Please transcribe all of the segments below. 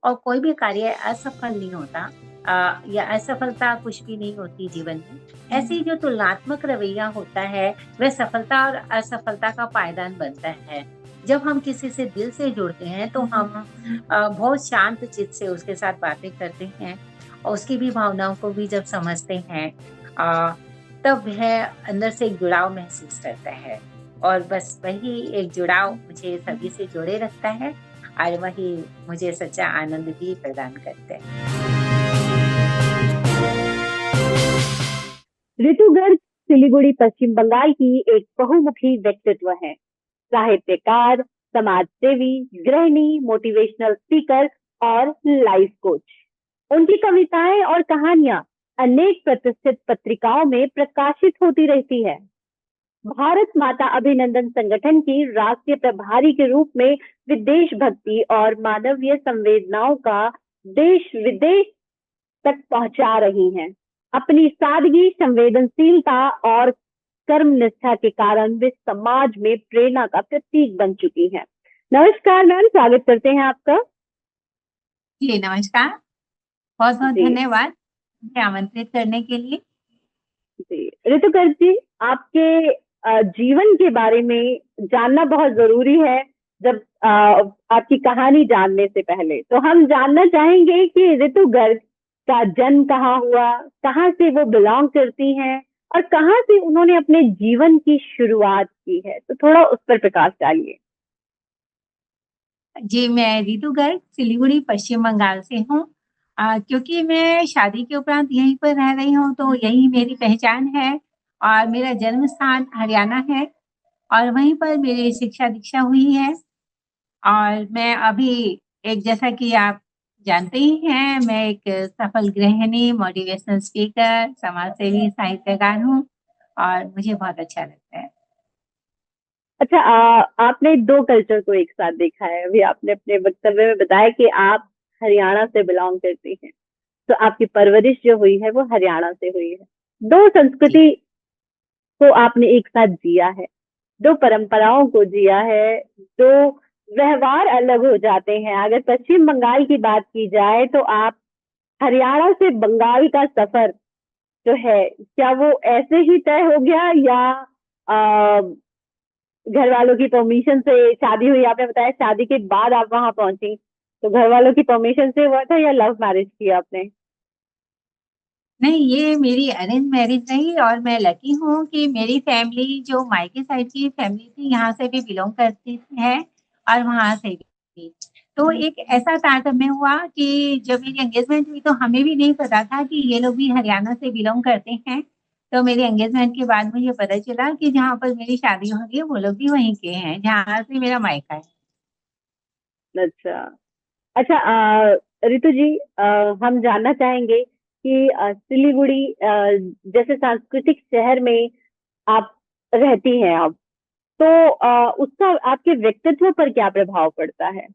और कोई भी कार्य असफल नहीं होता, या असफलता कुछ भी नहीं होती जीवन में। ऐसे ही जो तुलनात्मक रवैया होता है, वह सफलता और असफलता का पायदान बनता है। जब हम किसी से दिल से जुड़ते हैं तो हम बहुत शांत चित्त से उसके साथ बातें करते हैं और उसकी भी भावनाओं को भी जब समझते हैं, अ, तब वह अंदर से एक जुड़ाव महसूस करता है। और बस वही एक जुड़ाव मुझे सभी से जोड़े रखता है और वही मुझे सच्चा आनंद भी प्रदान करता है। ऋतु गर्ग सिलीगुड़ी पश्चिम बंगाल की एक बहुमुखी व्यक्तित्व है। साहित्यकार, समाज सेवी, गृहिणी, मोटिवेशनल स्पीकर और लाइफ कोच। उनकी कविताएं और कहानियां अनेक प्रतिष्ठित पत्रिकाओं में प्रकाशित होती रहती है। भारत माता अभिनंदन संगठन की राष्ट्रीय प्रभारी के रूप में विदेश भक्ति और मानवीय संवेदनाओं का देश विदेश तक पहुंचा रही हैं। अपनी सादगी, संवेदनशीलता और कर्म निष्ठा के कारण वे समाज में प्रेरणा का प्रतीक बन चुकी हैं। नमस्कार मैम, स्वागत करते हैं आपका। जी नमस्कार, बहुत बहुत जी धन्यवाद मुझे आमंत्रित करने के लिए। जी, ऋतु गर्ग जी, आपके जीवन के बारे में जानना बहुत जरूरी है। जब आपकी कहानी जानने से पहले तो हम जानना चाहेंगे कि ऋतु गर्ग का जन्म कहाँ हुआ, कहाँ से वो बिलोंग करती हैं और कहाँ से उन्होंने अपने जीवन की शुरुआत की है। तो थोड़ा उस पर प्रकाश डालिए। जी, मैं रितु गर्ग सिलीगुड़ी पश्चिम बंगाल से हूँ। क्योंकि मैं शादी के उपरांत यहीं पर रह रही हूँ तो यही मेरी पहचान है और मेरा जन्म स्थान हरियाणा है और वहीं पर मेरी शिक्षा दीक्षा हुई है। और मैं अभी एक, जैसा कि आप जानते ही हैं, मैं एक सफल गृहिणी, मोटिवेशनल स्पीकर, समाज सेवी, साहित्यकार हूँ और मुझे बहुत अच्छा लगता है। अच्छा, आपने दो कल्चर को एक साथ देखा है। अभी आपने अपने वक्तव्य में बताया कि आप हरियाणा से बिलोंग करती हैं, तो आपकी परवरिश जो हुई है वो हरियाणा से हुई है। दो जी। संस्कृति को आपने एक साथ जिया है, दो परंपराओं को जिया है, दो व्यवहार अलग हो जाते हैं। अगर पश्चिम बंगाल की बात की जाए तो आप हरियाणा से बंगाल का सफर जो है, क्या वो ऐसे ही तय हो गया या घर वालों की परमिशन से शादी हुई? आपने बताया शादी के बाद आप वहां पहुंची, तो घर वालों की परमिशन से हुआ था या लव मैरिज किया आपने? नहीं, ये मेरी अरेंज मैरिज रही और मैं लकी हूँ कि मेरी फैमिली, जो मायके साइड की फैमिली थी, यहाँ से भी बिलोंग करती है और वहाँ से भी। तो एक ऐसा तारतम्य में हुआ कि जब मेरी एंगेजमेंट हुई तो हमें भी नहीं पता था कि ये लोग भी हरियाणा से बिलोंग करते हैं। तो मेरी एंगेजमेंट के बाद मुझे पता चला कि जहाँ पर मेरी शादी हो रही है वो लोग भी वहीं के हैं जहाँ से मेरा मायका है। अच्छा। अच्छा, रितु जी, हम जानना चाहेंगे कि सिलीगुड़ी जैसे सांस्कृतिक शहर में आप रहती हैं अब, तो उसका आपके व्यक्तित्व पर क्या प्रभाव पड़ता है?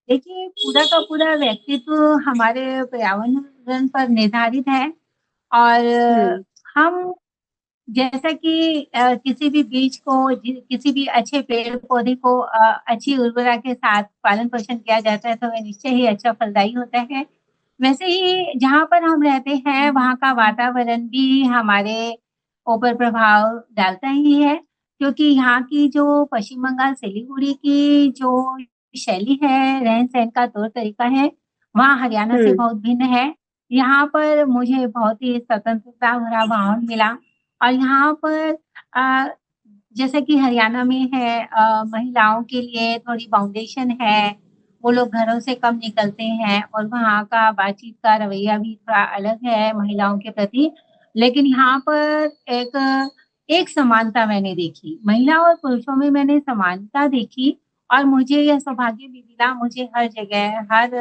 देखिए, पूरा का पूरा व्यक्तित्व हमारे पर्यावरण पर निर्धारित है और हम्म। हम, जैसा कि किसी भी बीज को, किसी भी अच्छे पेड़ पौधे को अच्छी उर्वरा के साथ पालन पोषण किया जाता है तो वह निश्चय ही अच्छा फलदायी होता है। वैसे ही जहाँ पर हम रहते हैं वहाँ का वातावरण भी हमारे ऊपर प्रभाव डालता ही है, क्योंकि यहाँ की जो पश्चिम बंगाल सिलीगुड़ी की जो शैली है, रहन सहन का तौर तरीका है, वहाँ हरियाणा से हम्म। बहुत भिन्न है। यहाँ पर मुझे बहुत ही स्वतंत्रता भरा माहौल मिला और यहाँ पर अ, जैसे कि हरियाणा में है, महिलाओं के लिए थोड़ी बाउंडेशन है, वो लोग घरों से कम निकलते हैं और वहाँ का बातचीत का रवैया भी थोड़ा अलग है महिलाओं के प्रति। लेकिन यहाँ पर एक समानता मैंने देखी, महिला और पुरुषों में मैंने समानता देखी और मुझे यह सौभाग्य भी मिला, मुझे हर जगह, हर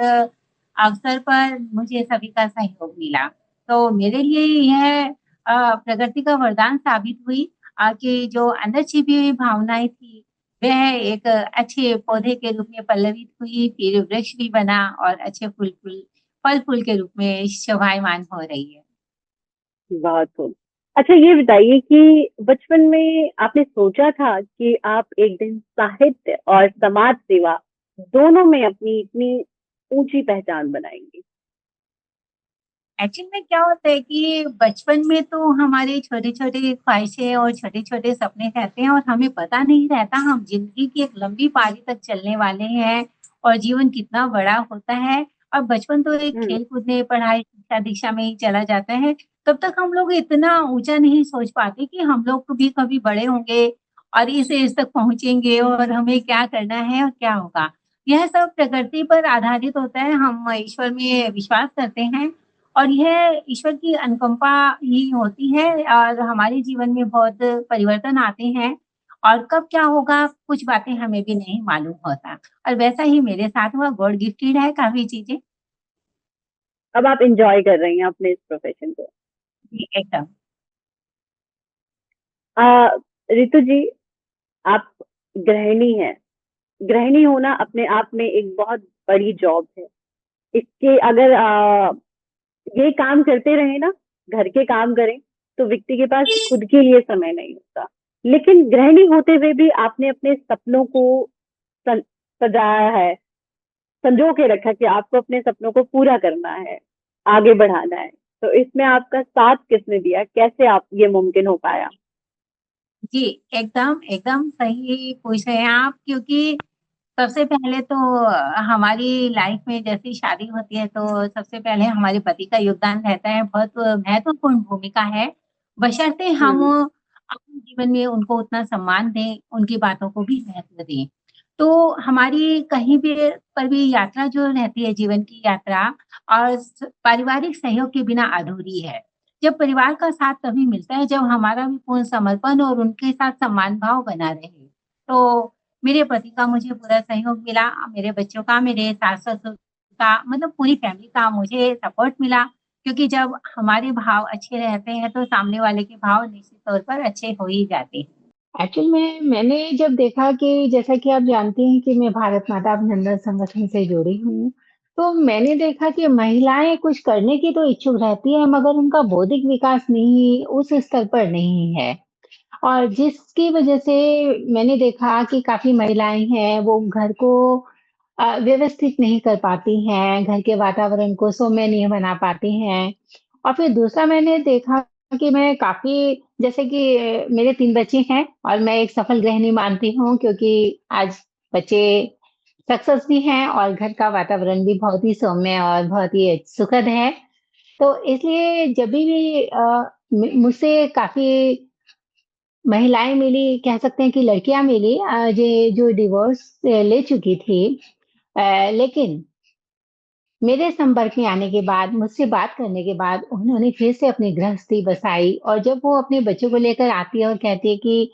अवसर पर मुझे सभी का सहयोग मिला। तो मेरे लिए यह प्रकृति का वरदान साबित हुई कि जो अंदर छिपी हुई भावनाएं थी वह एक अच्छे पौधे के रूप में पल्लवित हुई, फिर वृक्ष भी बना और अच्छे फल फूल के रूप में शोभायमान हो रही है। बहुत खूब। अच्छा, ये बताइए कि बचपन में आपने सोचा था कि आप एक दिन साहित्य और समाज सेवा दोनों में अपनी इतनी ऊंची पहचान बनाएंगी? एक्चुअल में क्या होता है कि बचपन में तो हमारे छोटे-छोटे ख्वाहिशें और छोटे-छोटे सपने रहते हैं और हमें पता नहीं रहता हम ज़िंदगी की एक लंबी पारी तक चलने वाले हैं और जीवन कितना बड़ा होता है। और बचपन तो एक हम्म। खेल-कूदने, पढ़ाई, शिक्षा दिशा में ही चला जाता है। तब तक हम लोग इतना ऊँचा नहीं सोच पाते कि हम लोग भी कभी बड़े होंगे और इस एज तक पहुँचेंगे और हमें क्या करना है और क्या होगा। यह सब प्रकृति पर आधारित होता है, हम ईश्वर में विश्वास करते हैं और यह ईश्वर की अनुकंपा ही होती है और हमारे जीवन में बहुत परिवर्तन आते हैं और कब क्या होगा कुछ बातें हमें भी नहीं मालूम होता और वैसा ही मेरे साथ हुआ, गॉड गिफ्टेड है काफ़ी चीज़ें। अब आप इंजॉय कर रही हैं अपने इस प्रोफेशन को? जी, एकदम। आ, रितु जी, आप गृहिणी हैं। गृहिणी होना अपने आप में एक बहुत बड़ी जॉब है। इसके अगर ये काम करते रहे ना, घर के काम करें, तो व्यक्ति के पास खुद के लिए समय नहीं होता। लेकिन गृहिणी होते हुए भी आपने अपने सपनों को सं- सजाया है, संजो के रखा कि आपको अपने सपनों को पूरा करना है, आगे बढ़ाना है। तो इसमें आपका साथ किसने दिया, कैसे आप ये मुमकिन हो पाया? जी, एकदम, एकदम सही पूछ रहे हैं आप क्योंकि सबसे पहले तो हमारी लाइफ में जैसे ही शादी होती है तो सबसे पहले हमारे पति का योगदान रहता है, बहुत महत्वपूर्ण भूमिका है। बशर्ते हम हम्म। अपने जीवन में उनको उतना सम्मान दें, उनकी बातों को भी महत्व दें। तो हमारी कहीं भी पर भी यात्रा जो रहती है जीवन की यात्रा और पारिवारिक सहयोग के बिना अधूरी है। जब परिवार का साथ तभी मिलता है जब हमारा भी पूर्ण समर्पण और उनके साथ सम्मान भाव बना रहे। तो मेरे पति का मुझे पूरा सहयोग मिला, मेरे बच्चों का, मेरे सास-ससुर का मतलब पूरी फैमिली का मुझे सपोर्ट मिला क्योंकि जब हमारे भाव अच्छे रहते हैं तो सामने वाले के भाव निश्चित तौर पर अच्छे हो ही जाते हैं। एक्चुअल में मैंने जब देखा कि जैसा कि आप जानती हैं कि मैं भारत माता अभिनंदन संगठन से जुड़ी हूँ, तो मैंने देखा कि महिलाएं कुछ करने की तो इच्छुक रहती है मगर उनका बौद्धिक विकास नहीं उस स्तर पर नहीं है। और जिसकी वजह से मैंने देखा कि काफी महिलाएं हैं वो घर को व्यवस्थित नहीं कर पाती हैं, घर के वातावरण को सौम्य नहीं बना पाती हैं। और फिर दूसरा मैंने देखा कि मैं काफी जैसे कि मेरे 3 बच्चे हैं और मैं एक सफल गृहिणी मानती हूँ क्योंकि आज बच्चे सक्सेस भी हैं और घर का वातावरण भी बहुत ही सौम्य और बहुत ही सुखद है। तो इसलिए जब भी मुझसे काफी महिलाएं मिली, कह सकते हैं कि लड़कियां मिली जो डिवोर्स ले चुकी थी, लेकिन मेरे संपर्क में आने के बाद, मुझसे बात करने के बाद उन्होंने फिर से अपनी गृहस्थी बसाई और जब वो अपने बच्चों को लेकर आती है और कहती है कि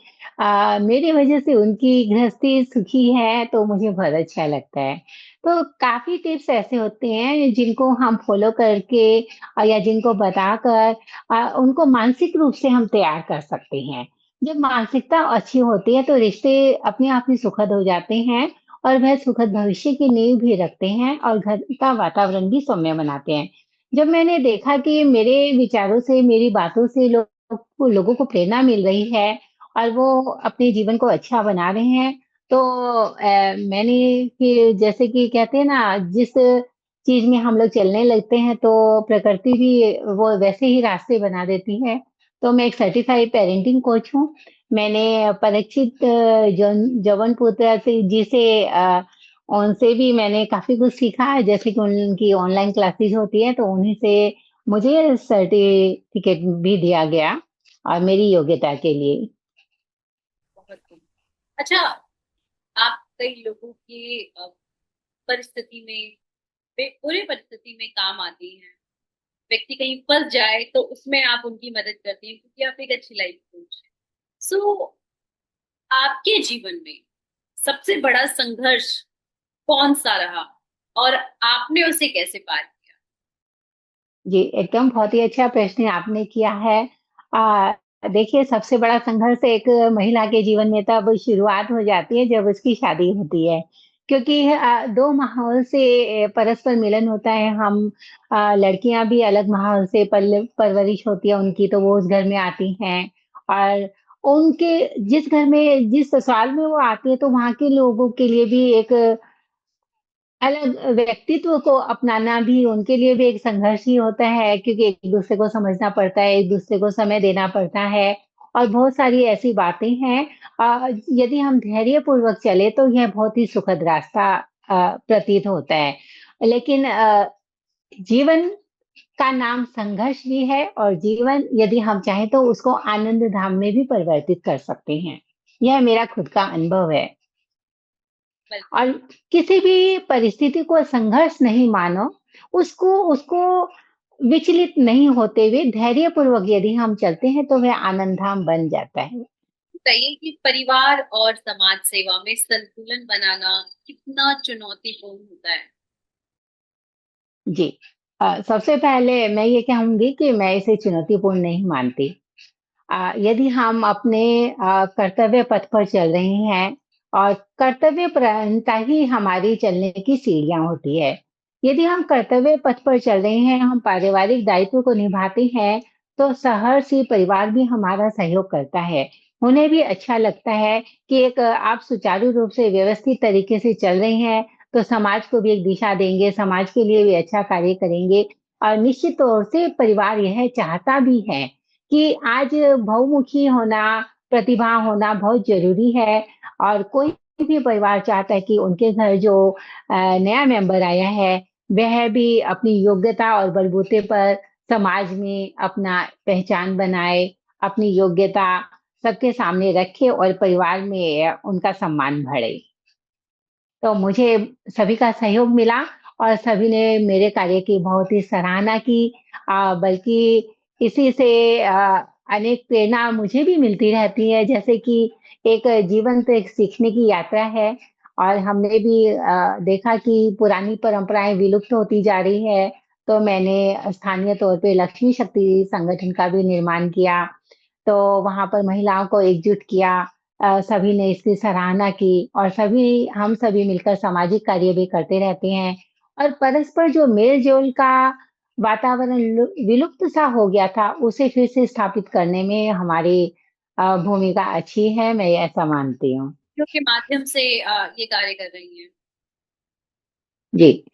मेरी वजह से उनकी गृहस्थी सुखी है, तो मुझे बहुत अच्छा लगता है। तो काफ़ी टिप्स ऐसे होते हैं जिनको हम फ़ॉलो करके या जिनको बताकर उनको मानसिक रूप से हम तैयार कर सकते हैं। जब मानसिकता अच्छी होती है, तो रिश्ते अपने आप ही सुखद हो जाते हैं और वह सुखद भविष्य की नींव भी रखते हैं और घर का वातावरण भी सौम्य बनाते हैं। जब मैंने देखा कि मेरे विचारों से, मेरी बातों से लोगों को प्रेरणा मिल रही है और वो अपने जीवन को अच्छा बना रहे हैं, तो मैंने फिर जैसे कि कहते हैं ना, जिस चीज़ में हम लोग चलने लगते हैं, तो प्रकृति भी वो वैसे ही रास्ते बना देती है। तो मैं एक सर्टिफाइड पेरेंटिंग कोच हूँ। मैंने परीक्षित जौनपुत्र से जी से उनसे भी मैंने काफ़ी कुछ सीखा है, जैसे कि उनकी ऑनलाइन क्लासेस होती हैं, तो उन्हीं से मुझे सर्टिफ़िकेट भी दिया गया और मेरी योग्यता के लिए। बहुत खूब। अच्छा, आप कई लोगों की परिस्थिति में बुरी परिस्थिति में काम आती हैं। व्यक्ति कहीं फंस जाए तो उसमें आप उनकी मदद करती हैं क्योंकि आप एक अच्छी लाइफ कोच हैं। सो आपके जीवन में सबसे बड़ा संघर्ष कौन सा रहा और आपने उसे कैसे पार किया? जी, एकदम बहुत ही अच्छा प्रश्न आपने किया है। देखिए सबसे बड़ा संघर्ष एक महिला के जीवन में तब शुरुआत हो जाती है जब उसकी शादी होती है। क्योंकि 2 माहौल से परस्पर मिलन होता है। हम लड़कियाँ भी अलग माहौल से परवरिश होती है उनकी तो वो उस घर में आती हैं और उनके जिस घर में जिस ससुराल में वो आती है तो वहाँ के लोगों के लिए भी एक अलग व्यक्तित्व को अपनाना भी उनके लिए भी एक संघर्ष ही होता है, क्योंकि एक-दूसरे को समझना पड़ता है, एक-दूसरे को समय देना पड़ता है और बहुत सारी ऐसी बातें हैं यदि हम धैर्यपूर्वक चले तो यह बहुत ही सुखद रास्ता प्रतीत होता है। लेकिन जीवन का नाम संघर्ष भी है और जीवन यदि हम चाहें तो उसको आनंद धाम में भी परिवर्तित कर सकते हैं। यह मेरा खुद का अनुभव है। बिल्कुल। और किसी भी परिस्थिति को संघर्ष नहीं मानो, उसको उसको विचलित नहीं होते हुए धैर्यपूर्वक यदि हम चलते हैं तो वह आनंद धाम बन जाता है। बताइए कि परिवार और समाज सेवा में संतुलन बनाना कितना चुनौतीपूर्ण होता है? जी। सबसे पहले मैं ये कहूँगी कि मैं इसे चुनौतीपूर्ण नहीं मानती। यदि हम अपने कर्तव्य पथ पर चल रहे हैं और कर्तव्य परायणता ही हमारी चलने की सीढ़ियाँ होती है। यदि हम कर्तव्य पथ पर चल रहे हैं, हम पारिवारिक दायित्व को निभाते हैं, तो सहर्षी परिवार भी हमारा सहयोग करता है। उन्हें भी अच्छा लगता है कि एक आप सुचारू रूप से व्यवस्थित तरीके से चल रहे हैं, तो समाज को भी एक दिशा देंगे, समाज के लिए भी अच्छा कार्य करेंगे और निश्चित तौर से परिवार यह चाहता भी है कि आज बहुमुखी होना, प्रतिभा होना बहुत ज़रूरी है और कोई भी परिवार चाहता है कि उनके घर जो नया मेंबर आया है, वह भी अपनी योग्यता और बलबूते पर समाज में अपना पहचान बनाए, अपनी योग्यता सबके सामने रखे और परिवार में उनका सम्मान बढ़े। तो मुझे सभी का सहयोग मिला और सभी ने मेरे कार्य की बहुत ही सराहना की बल्कि इसी से अनेक प्रेरणा मुझे भी मिलती रहती है जैसे कि एक जीवन तो एक सीखने की यात्रा है और हमने भी देखा कि पुरानी परंपराएं विलुप्त होती जा रही है तो मैंने स्थानीय तौर पे लक्ष्मी शक्ति संगठन का भी निर्माण किया तो वहाँ पर महिलाओं को एकजुट किया सभी ने इसकी सराहना की और हम सभी मिलकर सामाजिक कार्य भी करते रहते हैं और परस्पर जो मेल-जोल का वातावरण विलुप्त सा हो गया था, उसे फिर से स्थापित करने में हमारी भूमिका अच्छी है, मैं ऐसा मानती हूँ। के माध्यम से ये कार्य कर रही हैं। जी,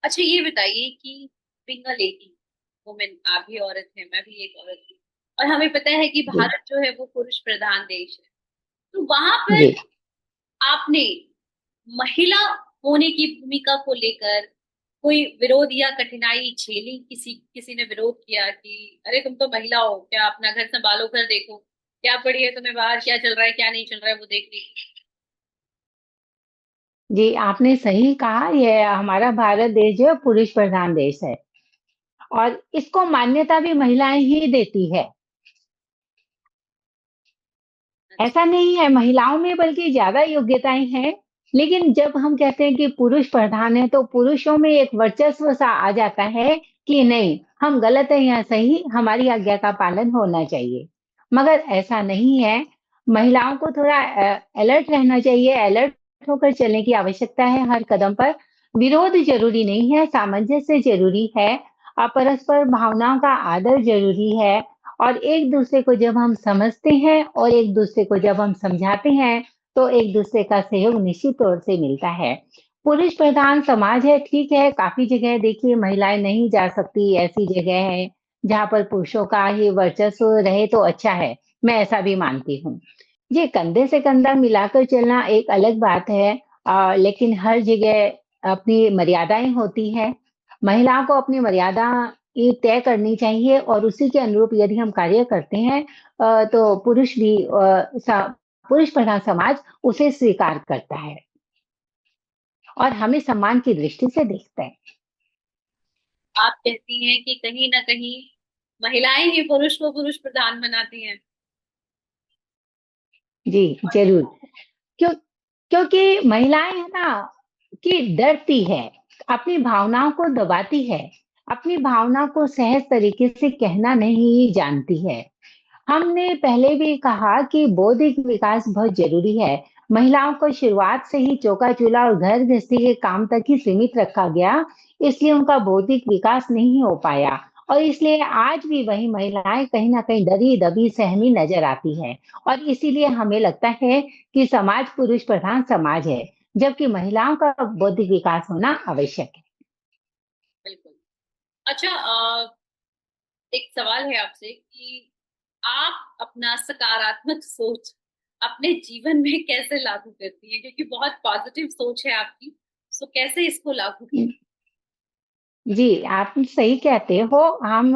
अच्छा ये बताइए कि बीइंग अ लेडी वुमेन, आप भी औरत हैं, मैं भी एक औरत हूँ और हमें पता है कि जी, भारत जो है वो पुरुष प्रधान देश है। तो वहां पर जी। आपने महिला होने की भूमिका को लेकर कोई विरोध या कठिनाई झेली? किसी किसी ने विरोध किया कि अरे तुम तो महिला हो, क्या अपना घर संभालो, घर देखो, क्या पड़ी है तुम्हें, बाहर क्या चल रहा है क्या नहीं चल रहा है वो देख ली? जी, आपने सही कहा, ये हमारा भारत देश जो है पुरुष प्रधान देश है और इसको मान्यता भी महिलाएँ ही देती है। अच्छा। ऐसा नहीं है, महिलाओं में बल्कि ज़्यादा योग्यताएँ हैं, लेकिन जब हम कहते हैं कि पुरुष प्रधान है, तो पुरुषों में एक वर्चस्व सा आ जाता है कि नहीं, हम गलत हैं या सही, हमारी आज्ञा का पालन होना चाहिए। मगर ऐसा नहीं है, महिलाओं को थोड़ा अलर्ट रहना चाहिए, अलर्ट होकर चलने की आवश्यकता है हर कदम पर। विरोध ज़रूरी नहीं है, सामंजस्य ज़रूरी है परस्पर भावनाओं का आदर ज़रूरी है और एक-दूसरे को जब हम समझते हैं और एक-दूसरे को जब हम समझाते हैं, तो एक-दूसरे का सहयोग निश्चित तौर से मिलता है। पुरुष प्रधान समाज है, ठीक है, काफ़ी जगह देखिए महिलाएँ नहीं जा सकती, ऐसी जगह है, जहाँ पर पुरुषों का ही वर्चस्व रहे तो अच्छा है, मैं ऐसा भी मानती हूँ। ये कंधे से कंधा मिलाकर चलना एक अलग बात है लेकिन हर जगह अपनी मर्यादाएँ होती हैं। महिलाओं को अपनी मर्यादा ये तय करनी चाहिए और उसी के अनुरूप यदि हम कार्य करते हैं तो पुरुष प्रधान समाज उसे स्वीकार करता है और हमें सम्मान की दृष्टि से देखता है। आप कहती हैं कि कहीं ना कहीं महिलाएं ही पुरुष को पुरुष प्रधान बनाती हैं। जी, ज़रूर। क्यों क्योंकि महिलाएँ है ना कि डरती है, अपनी भावनाओं को दबाती है, अपनी भावना को सहज तरीके से कहना नहीं जानती है। हमने पहले भी कहा कि बौद्धिक विकास बहुत ज़रूरी है। महिलाओं को शुरुआत से ही चौका-चूल्हा और घर गृहस्थी के काम तक ही सीमित रखा गया, इसलिए उनका बौद्धिक विकास नहीं हो पाया और इसलिए आज भी वही महिलाएँ कहीं न कहीं डरी-दबी, सहमी नज़र आती हैं और इसीलिए हमें लगता है कि समाज पुरुष प्रधान समाज है। जबकि महिलाओं का बौद्धिक विकास होना आवश्यक है। बिल्कुल। अच्छा, एक सवाल है आपसे कि आप अपना सकारात्मक सोच अपने जीवन में कैसे लागू करती हैं? क्योंकि बहुत पॉजिटिव सोच है आपकी, सो कैसे इसको लागू की? जी, आप सही कहते हो। हम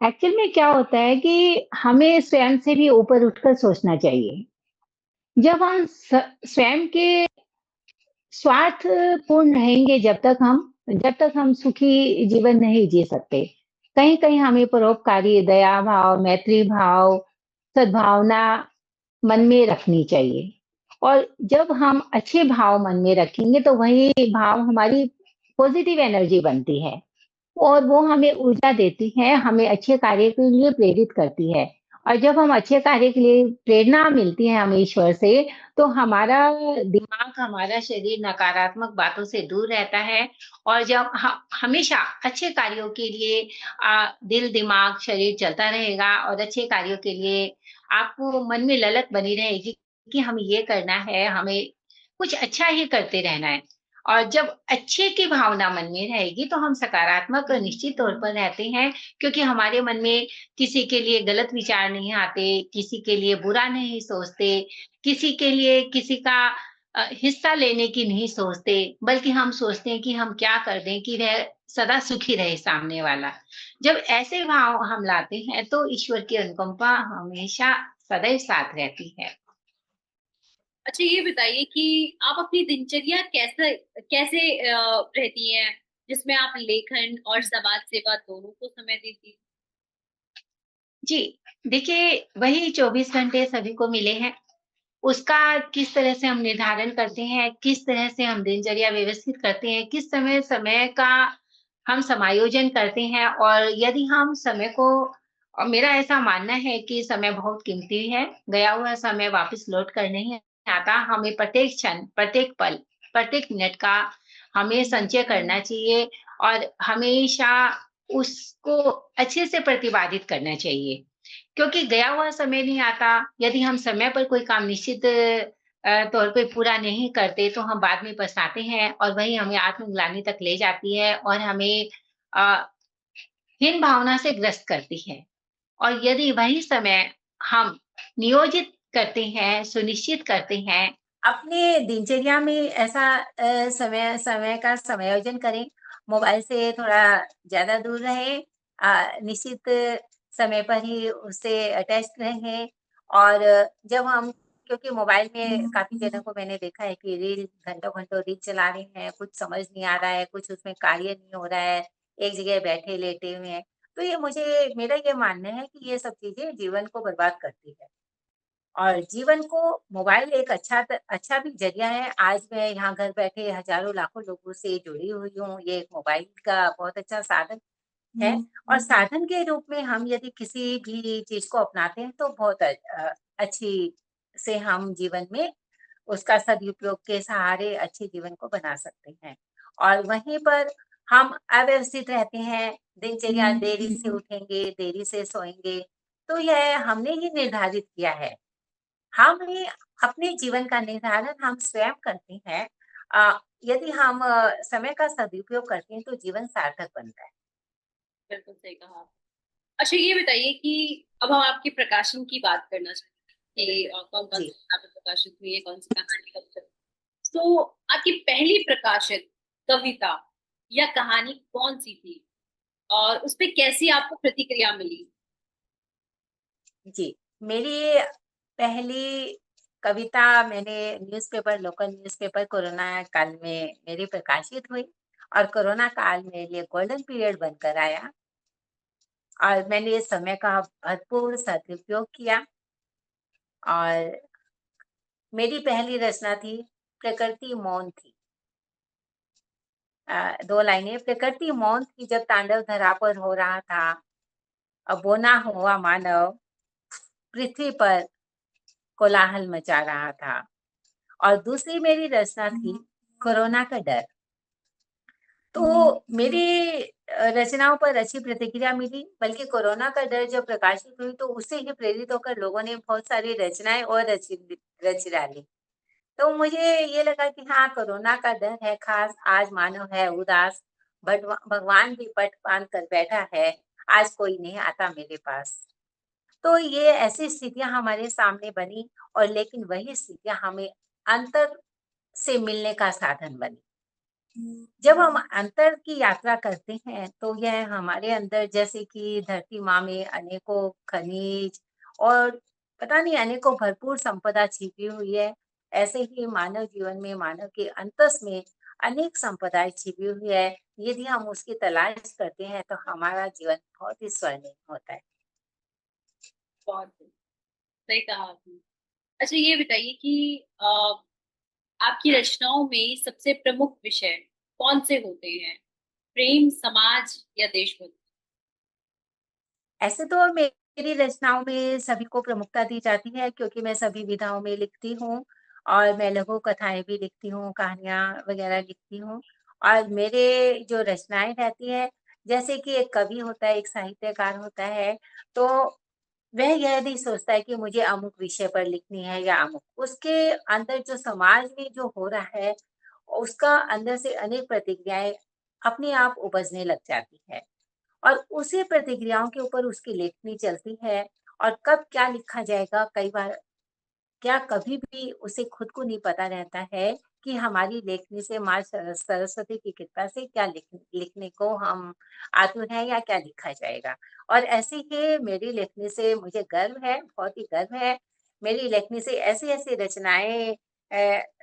एक्चुअल में क्या होता है कि हमें स्वयं से भी ऊपर उठकर सोचना चाहिए। जब हम स्वयं के स्वार्थपूर्ण रहेंगे, जब तक हम सुखी जीवन नहीं जी सकते। कहीं-कहीं हमें परोपकारी, दया भाव, मैत्री भाव, सद्भावना मन में रखनी चाहिए। और जब हम अच्छे भाव मन में रखेंगे तो वही भाव हमारी पॉजिटिव एनर्जी बनती है और वो हमें ऊर्जा देती है, हमें अच्छे कार्य के लिए प्रेरित करती है। और जब हम अच्छे कार्य के लिए प्रेरणा मिलती है हमें ईश्वर से, तो हमारा दिमाग, हमारा शरीर नकारात्मक बातों से दूर रहता है और जब हमेशा अच्छे कार्यों के लिए दिल, दिमाग, शरीर चलता रहेगा और अच्छे कार्यों के लिए आपको मन में ललक बनी रहेगी कि हमें ये करना है, हमें कुछ अच्छा ही करते रहना है। और जब अच्छे की भावना मन में रहेगी तो हम सकारात्मक निश्चित तौर पर रहते हैं, क्योंकि हमारे मन में किसी के लिए गलत विचार नहीं आते, किसी के लिए बुरा नहीं सोचते, किसी के लिए किसी का हिस्सा लेने की नहीं सोचते, बल्कि हम सोचते हैं कि हम क्या कर दें कि वह सदा सुखी रहे सामने वाला। जब ऐसे भाव हम लाते हैं तो ईश्वर की अनुकंपा हमेशा सदैव साथ रहती है। अच्छा, ये बताइए कि आप अपनी दिनचर्या कैसे कैसे रहती हैं, जिसमें आप लेखन और समाज सेवा दोनों को समय देती हैं? जी, देखिए वही 24 घंटे सभी को मिले हैं। उसका किस तरह से हम निर्धारण करते हैं, किस तरह से हम दिनचर्या व्यवस्थित करते हैं, किस समय समय का हम समायोजन करते हैं और यदि हम समय को मेरा ऐसा मानना है कि समय बहुत कीमती है, गया हुआ समय वापस लौट कर नहीं आता। हमें प्रत्येक क्षण, प्रत्येक पल, प्रत्येक मिनट का हमें संचय करना चाहिए और हमेशा उसको अच्छे से प्रतिपादित करना चाहिए। क्योंकि गया हुआ समय नहीं आता, यदि हम समय पर कोई काम निश्चित तौर पे पूरा नहीं करते, तो हम बाद में पछताते हैं और वही हमें आत्मग्लानि तक ले जाती है और हमें अ, हीन भावना से ग्रस्त करती है। और यदि वही समय हम नियोजित करते हैं, सुनिश्चित करते हैं, अपने दिनचर्या में ऐसा समय समय का समायोजन करें, मोबाइल से थोड़ा ज़्यादा दूर रहें, निश्चित समय पर ही उससे अटैच्ड रहें और जब हम क्योंकि मोबाइल में काफ़ी जनों को मैंने देखा है कि रील घंटों-घंटों रील चला रहे हैं, कुछ समझ नहीं आ रहा है, कुछ उसमें कार्य नहीं हो रहा है, एक जगह बैठे लेटे हुए हैं। तो ये मेरा ये मानना है कि ये सब चीज़ें जीवन को बर्बाद करती है और जीवन को मोबाइल एक अच्छा भी ज़रिया है। आज मैं यहाँ घर बैठे हज़ारों लाखों लोगों से जुड़ी हुई हूँ, ये एक मोबाइल का बहुत अच्छा साधन है और साधन के रूप में हम यदि किसी भी चीज़ को अपनाते हैं तो बहुत अच्छी से हम जीवन में उसका सदुपयोग के सहारे अच्छे जीवन को बना सकते हैं। और वहीं पर हम अव्यवस्थित रहते हैं, दिनचर्या देरी से उठेंगे, देरी से सोएँगे, तो यह हमने ही निर्धारित किया है। हमने अपने जीवन का निर्धारण हम स्वयं करते हैं। यदि हम समय का सदुपयोग करते हैं तो जीवन सार्थक बनता है। बिल्कुल सही कहा। अच्छा, ये बताइए कि अब हम आपके प्रकाशन की बात करना चाहेंगे कि कौन-कौन सी जी। किताबें प्रकाशित हुई है, कौन सी कहानी कब चली। तो आपकी पहली प्रकाशित कविता या कहानी कौन-सी थी? और उसपे कैसी आपको प्रतिक्रिया मिली? जी, मेरी पहली कविता मैंने लोकल न्यूज़पेपर कोरोना काल में मेरी प्रकाशित हुई और कोरोना काल मेरे लिए गोल्डन पीरियड बनकर आया और मैंने इस समय का भरपूर सदुपयोग किया और मेरी पहली रचना थी प्रकृति मौन थी। 2 लाइनें प्रकृति मौन थी जब तांडव धरा पर हो रहा था, अब वो ना हुआ मानव पृथ्वी पर कोलाहल मचा रहा था। और दूसरी मेरी रचना थी कोरोना का डर। तो मेरी रचनाओं पर अच्छी प्रतिक्रिया मिली, बल्कि कोरोना का डर जब प्रकाशित हुई तो उससे ही प्रेरित होकर लोगों ने बहुत सारी रचनाएँ और रच डाली। तो मुझे ये लगा कि हाँ, कोरोना का डर है खास, आज मानव है उदास, भगवान भी पट बांध कर बैठा है, आज कोई नहीं आता मेरे पास। तो ये ऐसी स्थितियाँ हमारे सामने बनी और लेकिन वही स्थितियाँ हमें अंतर से मिलने का साधन बनी। जब हम अंतर की यात्रा करते हैं, तो यह हमारे अंदर जैसे कि धरती माँ में अनेकों खनिज और पता नहीं अनेकों भरपूर संपदा छिपी हुई है, ऐसे ही मानव जीवन में, मानव के अंतस में अनेक संपदाएँ छिपी हुई है। यदि हम उसकी तलाश करते हैं, तो हमारा जीवन बहुत ही स्वर्णिम होता है। बहुत सही कहा आपने। अच्छा ये बताइए कि आपकी रचनाओं में सबसे प्रमुख विषय कौन से होते हैं? प्रेम, समाज या देशभक्ति? ऐसे तो मेरी रचनाओं में सभी को प्रमुखता दी जाती है क्योंकि मैं सभी विधाओं में लिखती हूँ और मैं लघु कथाएँ भी लिखती हूँ, कहानियाँ वगैरह लिखती हूँ और मेरे जो रचनाएँ रहती हैं, जैसे कि एक कवि होता है, एक साहित्यकार होता है, तो वह यह नहीं सोचता है कि मुझे अमुक विषय पर लिखनी है या अमुक, उसके अंदर जो समाज में जो हो रहा है, उसका अंदर से अनेक प्रतिक्रियाएँ अपने आप उपजने लग जाती है। और उसी प्रतिक्रियाओं के ऊपर उसकी लेखनी चलती है और कब क्या लिखा जाएगा कई बार क्या कभी भी उसे खुद को नहीं पता रहता है कि हमारी लेखनी से माँ सरस्वती की कृपा से क्या लिखने को हम आतुर हैं या क्या लिखा जाएगा। और ऐसे ही मेरी लेखनी से मुझे गर्व है, बहुत ही गर्व है। मेरी लेखनी से ऐसी-ऐसी रचनाएँ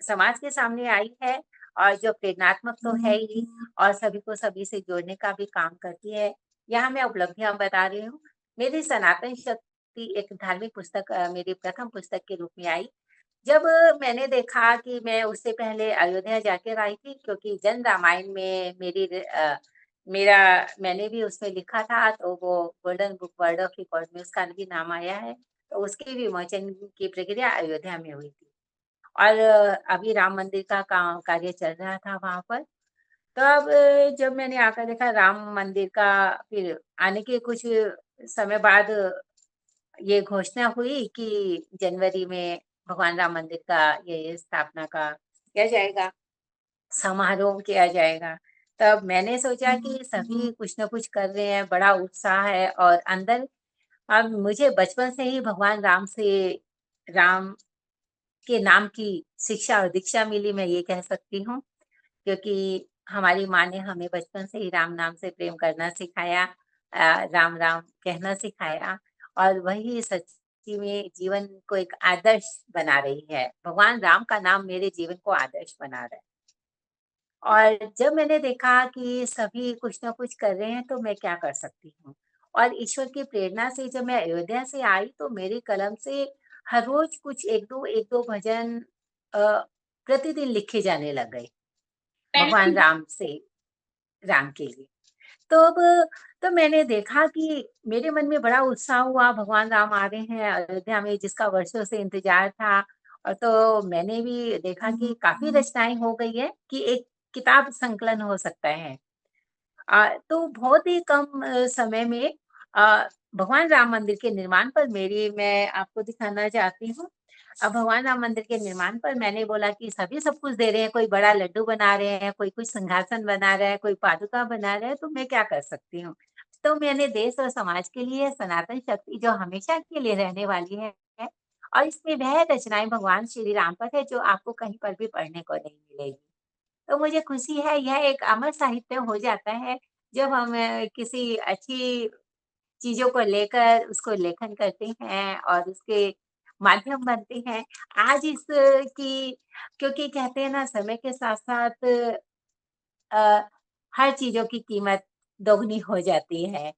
समाज के सामने आई है और जो प्रेरणात्मक तो है ही और सभी को सभी से जोड़ने का भी काम करती है। यहाँ मैं उपलब्धियाँ बता रही हूँ। मेरी सनातन शक्ति एक धार्मिक पुस्तक मेरी प्रथम पुस्तक के रूप में आई। जब मैंने देखा कि मैं उससे पहले अयोध्या जाकर आई थी क्योंकि जन रामायण में मेरा मैंने भी उसमें लिखा था तो वो golden book world of record में उसका भी नाम आया है। तो उसके विमोचन की प्रक्रिया अयोध्या में हुई थी और अभी राम मंदिर का कार्य चल रहा था वहाँ पर। तो अब जब मैंने आकर देखा राम मंदिर का फिर आने के कुछ समय बाद ये घोषणा हुई कि जनवरी में भगवान राम मंदिर का ये स्थापना का किया जाएगा, समारोह किया जाएगा। तब मैंने सोचा कि सभी कुछ न कुछ कर रहे हैं, बड़ा उत्साह है और अंदर अब मुझे बचपन से ही भगवान राम के नाम की शिक्षा और दीक्षा मिली, मैं ये कह सकती हूँ। क्योंकि हमारी माँ ने हमें बचपन से ही राम नाम से प्रेम करना सिखाया, राम राम कहना सिखाया और वही सच्ची में जीवन को एक आदर्श बना रही है। भगवान राम का नाम मेरे जीवन को आदर्श बना रहा है। और जब मैंने देखा कि सभी कुछ न कुछ कर रहे हैं तो मैं क्या कर सकती हूँ? और ईश्वर की प्रेरणा से जब मैं अयोध्या से आई तो मेरी कलम से हर रोज़ कुछ 1-2 भजन अ, प्रतिदिन लिखे जाने लग गए, पहले भगवान राम के लिए। तो अब तो मैंने देखा कि मेरे मन में बड़ा उत्साह हुआ, भगवान राम आ रहे हैं अयोध्या में जिसका वर्षों से इंतज़ार था। और तो मैंने भी देखा कि काफ़ी रचनाएँ हो गई हैं कि एक किताब संकलन हो सकता है। तो बहुत ही कम समय में भगवान राम मंदिर के निर्माण पर मेरी मैं आपको दिखाना चाहती हूँ। भगवान राम मंदिर के निर्माण पर मैंने बोला कि सभी सब कुछ दे रहे हैं, कोई बड़ा लड्डू बना रहे हैं, कोई कुछ सिंहासन बना रहा है, कोई पादुका बना रहा है, तो मैं क्या कर सकती हूँ? तो मैंने देश और समाज के लिए सनातन शक्ति जो हमेशा के लिए रहने वाली है और इसमें वह रचनाएँ भगवान श्री राम पर है जो आपको कहीं पर भी पढ़ने को नहीं मिलेगी। तो मुझे खुशी है यह एक अमर साहित्य हो जाता है जब हम किसी अच्छी चीज़ों को लेकर उसको लेखन करते हैं और उसके माध्यम बनते हैं। आज की क्योंकि कहते हैं ना समय के साथ-साथ हर चीज़ों की कीमत दोगुनी हो जाती है।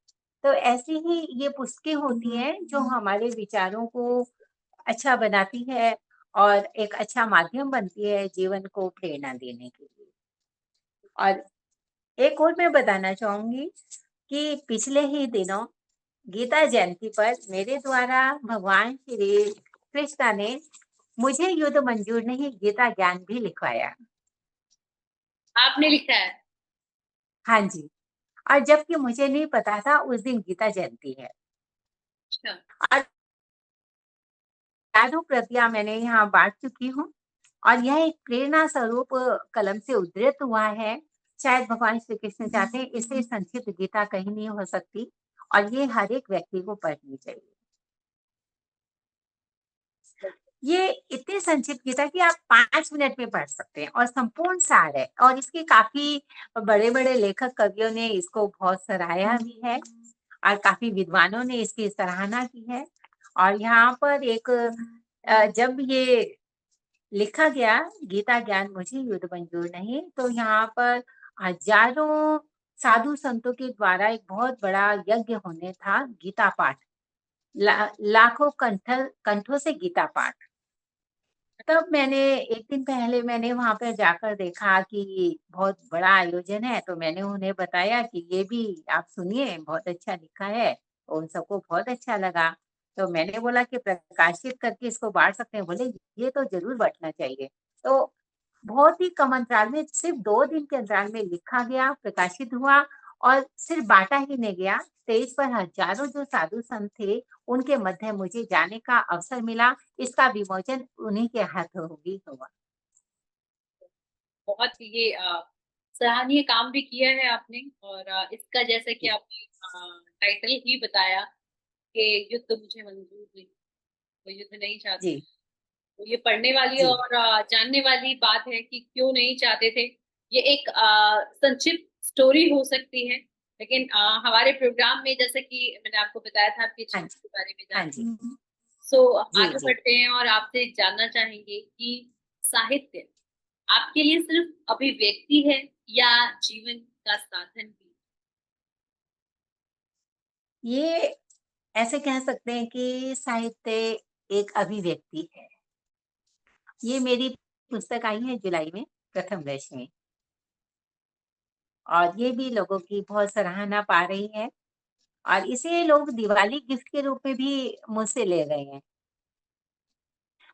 तो ऐसी ही ये पुस्तकें होती हैं जो हमारे विचारों को अच्छा बनाती है और एक अच्छा माध्यम बनती है जीवन को प्रेरणा देने के लिए। और एक और मैं बताना चाहूँगी कि पिछले ही दिनों गीता जयंती पर मेरे द्वारा भगवान श्री कृष्ण ने मुझे युद्ध मंजूर नहीं गीता ज्ञान भी लिखवाया। आपने लिखा है? हाँ जी, और जबकि मुझे नहीं पता था उस दिन गीता जयंती है। अच्छा। और हज़ारों प्रतियाँ मैंने यहाँ बाँट चुकी हूँ और यह एक प्रेरणा स्वरूप कलम से उद्धृत हुआ है। शायद भगवान श्री कृष्ण चाहते हैं इससे संक्षिप्त गीता कहीं नहीं हो सकती और ये हर एक व्यक्ति को पढ़नी चाहिए। ये इतनी संक्षिप्त गीता कि आप 5 मिनट में पढ़ सकते हैं और संपूर्ण सार है और इसके काफ़ी बड़े-बड़े लेखक कवियों ने इसको बहुत सराहा भी है और काफ़ी विद्वानों ने इसकी सराहना की है। और यहाँ पर एक जब ये लिखा गया गीता ज्ञान मुझे युद्ध मंजूर नहीं, तो यहाँ पर हजारों साधु संतों के द्वारा एक बहुत बड़ा यज्ञ होने था गीता पाठ। लाखों कंठों से गीता पाठ। तब मैंने एक दिन पहले मैंने वहाँ पर जाकर देखा कि बहुत बड़ा आयोजन है, तो मैंने उन्हें बताया कि ये भी आप सुनिए, बहुत अच्छा लिखा है। उन सबको बहुत अच्छा लगा। तो मैंने बोला कि प्रकाशित करके इसको बाँट सकते हैं? बोले ये तो ज़रूर बाँटना चाहिए। तो बहुत ही कम अंतराल में सिर्फ 2 दिन के अंतराल में लिखा गया, प्रकाशित हुआ और सिर्फ बाँटा ही नहीं गया, स्टेज पर हजारों जो साधु संत थे, उनके मध्य मुझे जाने का अवसर मिला। इसका विमोचन उन्हीं के हाथों ही हुआ। बहुत ये सराहनीय काम भी किया है आपने। और इसका जैसे कि जी, आपने टाइटल ही बताया कि युद्ध मुझे मंजूर नहीं, वो युद्ध नहीं चाहते। जी, तो ये पढ़ने वाली जी, और जानने वाली बात है कि क्यों नहीं चाहते थे। ये एक संक्षिप्त स्टोरी हो सकती है, लेकिन हमारे प्रोग्राम में जैसे कि मैंने आपको बताया था आपके हाँ जीवन जी, के बारे में हाँ जानने। जी, सो जी, आगे जी। बढ़ते हैं और आपसे जानना चाहेंगे कि साहित्य आपके लिए सिर्फ अभिव्यक्ति है या जीवन का साधन भी? ये ऐसे कह सकते हैं कि साहित्य एक अभिव्यक्ति है। ये मेरी पुस्तक आई है जुलाई में, प्रथम वर्ष में और ये भी लोगों की बहुत सराहना पा रही है और इसे लोग दिवाली गिफ्ट के रूप में भी मुझसे ले रहे हैं।